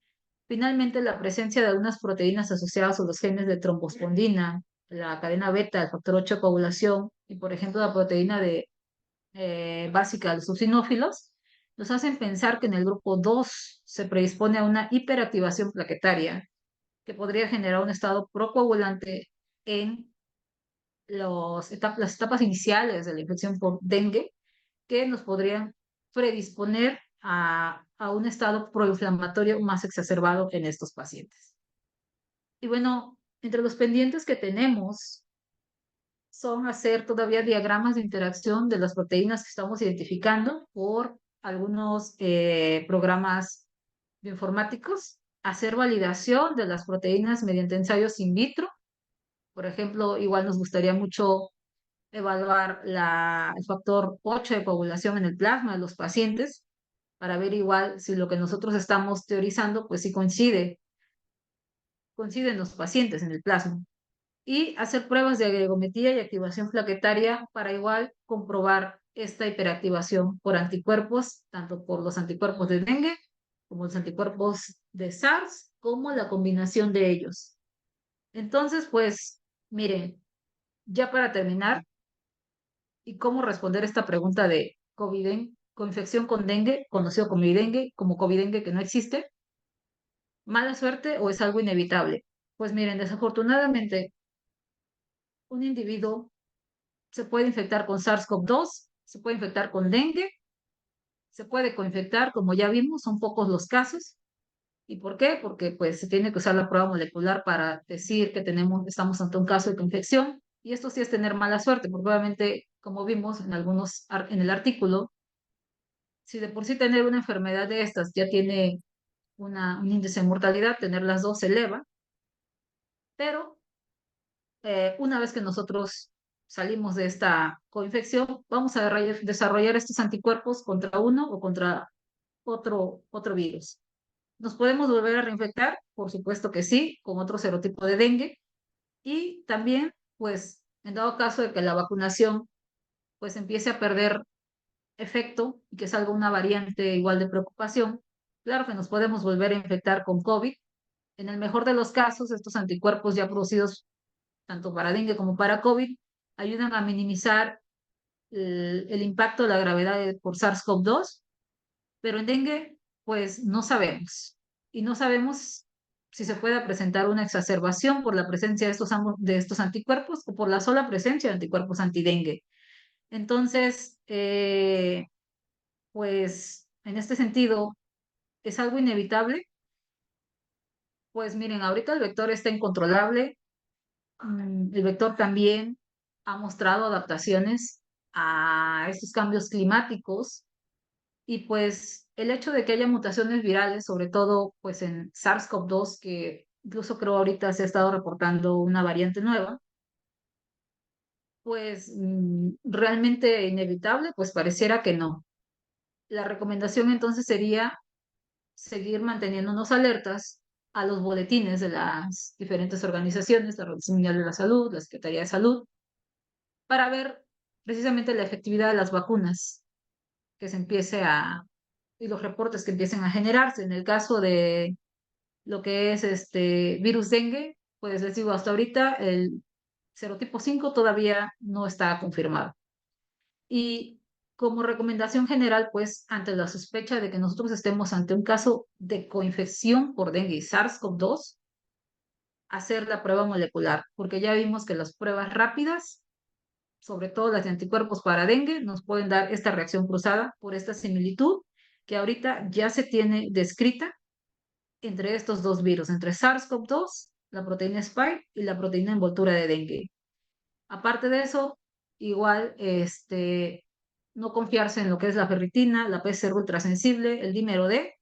finalmente, la presencia de algunas proteínas asociadas a los genes de trombospondina, la cadena beta, el factor 8 de coagulación y, por ejemplo, la proteína básica de los succinófilos, nos hacen pensar que en el grupo 2 se predispone a una hiperactivación plaquetaria que podría generar un estado procoagulante en las etapas iniciales de la infección por dengue que nos podrían predisponer a un estado proinflamatorio más exacerbado en estos pacientes. Y bueno, entre los pendientes que tenemos son hacer todavía diagramas de interacción de las proteínas que estamos identificando por algunos programas bioinformáticos, hacer validación de las proteínas mediante ensayos in vitro. Por ejemplo, igual nos gustaría mucho evaluar el factor 8 de coagulación en el plasma de los pacientes para ver igual si lo que nosotros estamos teorizando, pues sí coinciden los pacientes en el plasma. Y hacer pruebas de agregometría y activación plaquetaria para igual comprobar esta hiperactivación por anticuerpos, tanto por los anticuerpos de dengue como los anticuerpos de SARS, como la combinación de ellos. Entonces, pues, miren, ya para terminar, y cómo responder esta pregunta de COVID, coinfección con dengue, conocido como dengue, como COVID dengue que no existe, mala suerte o es algo inevitable. Pues miren, desafortunadamente, un individuo se puede infectar con SARS-CoV-2, se puede infectar con dengue, se puede coinfectar, como ya vimos, son pocos los casos. ¿Y por qué? Porque pues se tiene que usar la prueba molecular para decir que estamos ante un caso de coinfección. Y esto sí es tener mala suerte, porque obviamente, como vimos en el artículo, si de por sí tener una enfermedad de estas ya tiene un índice de mortalidad, tener las dos se eleva, pero una vez que nosotros salimos de esta coinfección, vamos a desarrollar estos anticuerpos contra uno o contra otro virus. ¿Nos podemos volver a reinfectar? Por supuesto que sí, con otro serotipo de dengue. Y también, pues, en dado caso de que la vacunación pues empiece a perder efecto y que salga una variante igual de preocupación, claro que nos podemos volver a infectar con COVID. En el mejor de los casos, estos anticuerpos ya producidos tanto para dengue como para COVID ayudan a minimizar el impacto de la gravedad por SARS-CoV-2, pero en dengue, pues no sabemos. Y no sabemos si se puede presentar una exacerbación por la presencia de estos anticuerpos o por la sola presencia de anticuerpos antidengue. Entonces, pues en este sentido, ¿es algo inevitable? Pues miren, ahorita el vector está incontrolable. El vector también ha mostrado adaptaciones a estos cambios climáticos y pues el hecho de que haya mutaciones virales, sobre todo pues en SARS-CoV-2, que incluso creo ahorita se ha estado reportando una variante nueva, pues realmente inevitable, pues pareciera que no. La recomendación entonces sería seguir manteniéndonos alertas a los boletines de las diferentes organizaciones, la Organización Mundial de la Salud, la Secretaría de Salud, para ver precisamente la efectividad de las vacunas que se empiece y los reportes que empiecen a generarse. En el caso de lo que es este virus dengue, pues les digo, hasta ahorita el serotipo 5 todavía no está confirmado. Y como recomendación general, pues ante la sospecha de que nosotros estemos ante un caso de coinfección por dengue y SARS-CoV-2, hacer la prueba molecular, porque ya vimos que las pruebas rápidas, sobre todo las de anticuerpos para dengue, nos pueden dar esta reacción cruzada por esta similitud que ahorita ya se tiene descrita entre estos dos virus, entre SARS-CoV-2, la proteína Spike y la proteína envoltura de dengue. Aparte de eso, igual, no confiarse en lo que es la ferritina, la PCR ultrasensible, el dímero D,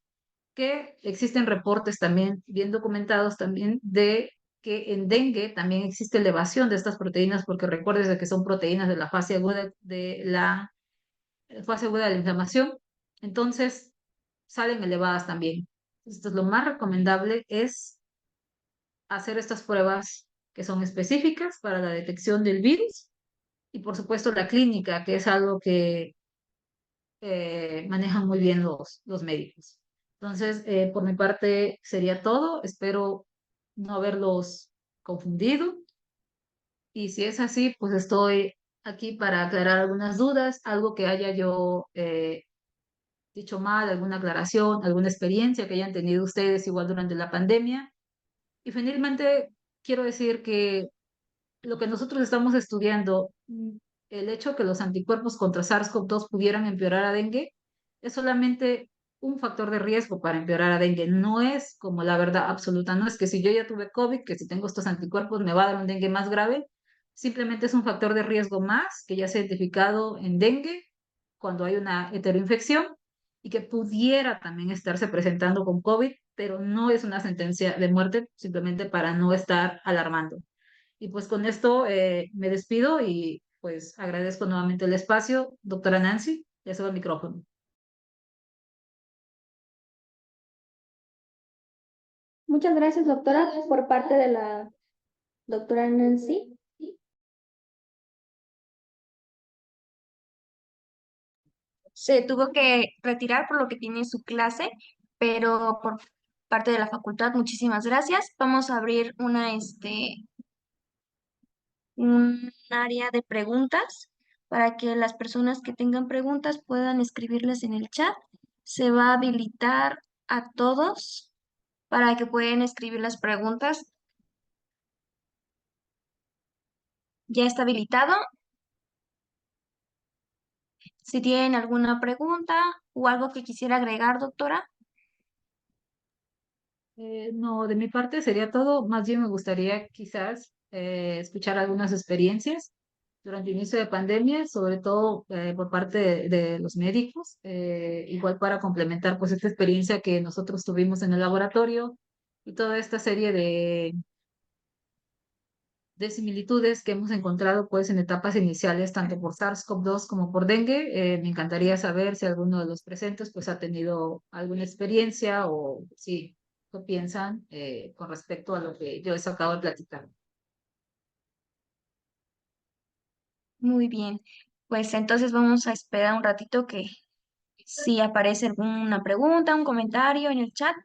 que existen reportes también bien documentados también de que en dengue también existe elevación de estas proteínas, porque recuerdes que son proteínas de la fase aguda de la inflamación, entonces salen elevadas también. Entonces, lo más recomendable es hacer estas pruebas que son específicas para la detección del virus y por supuesto la clínica, que es algo que manejan muy bien los médicos. Entonces, por mi parte sería todo. Espero no haberlos confundido. Y si es así, pues estoy aquí para aclarar algunas dudas, algo que haya yo dicho mal, alguna aclaración, alguna experiencia que hayan tenido ustedes igual durante la pandemia. Y finalmente quiero decir que lo que nosotros estamos estudiando, el hecho que los anticuerpos contra SARS-CoV-2 pudieran empeorar a dengue, es solamente un factor de riesgo para empeorar a dengue. No es como la verdad absoluta, no es que si yo ya tuve COVID, que si tengo estos anticuerpos me va a dar un dengue más grave. Simplemente es un factor de riesgo más que ya se ha identificado en dengue cuando hay una heteroinfección y que pudiera también estarse presentando con COVID, pero no es una sentencia de muerte, simplemente para no estar alarmando. Y pues con esto me despido y pues agradezco nuevamente el espacio. Doctora Nancy, ya se va el micrófono. Muchas gracias, doctora, por parte de la doctora Nancy. Se tuvo que retirar por lo que tiene su clase, pero por parte de la facultad, muchísimas gracias. Vamos a abrir un área de preguntas para que las personas que tengan preguntas puedan escribirlas en el chat. Se va a habilitar a todos para que puedan escribir las preguntas. Ya está habilitado. Si tienen alguna pregunta o algo que quisiera agregar, doctora. No, de mi parte sería todo. Más bien me gustaría quizás escuchar algunas experiencias durante el inicio de pandemia, sobre todo por parte de los médicos, igual para complementar pues esta experiencia que nosotros tuvimos en el laboratorio y toda esta serie de similitudes que hemos encontrado pues en etapas iniciales, tanto por SARS-CoV-2 como por dengue. Me encantaría saber si alguno de los presentes pues ha tenido alguna experiencia o si qué piensan con respecto a lo que yo les acabo de platicar. Muy bien. Pues entonces vamos a esperar un ratito que si aparece alguna pregunta, un comentario en el chat.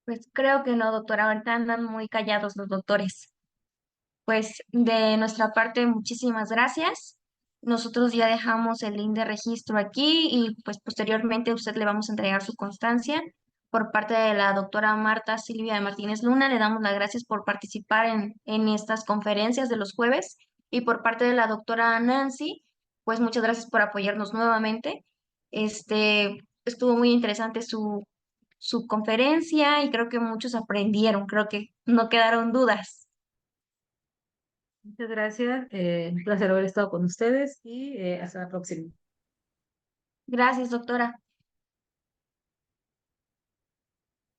Pues creo que no, doctora. Ahorita andan muy callados los doctores. Pues de nuestra parte, muchísimas gracias. Nosotros ya dejamos el link de registro aquí y pues posteriormente a usted le vamos a entregar su constancia. Por parte de la doctora Marta Silvia de Martínez Luna, le damos las gracias por participar en estas conferencias de los jueves. Y por parte de la doctora Nancy, pues muchas gracias por apoyarnos nuevamente. Estuvo muy interesante su conferencia y creo que muchos aprendieron, creo que no quedaron dudas. Muchas gracias, un placer haber estado con ustedes y hasta la próxima. Gracias, doctora.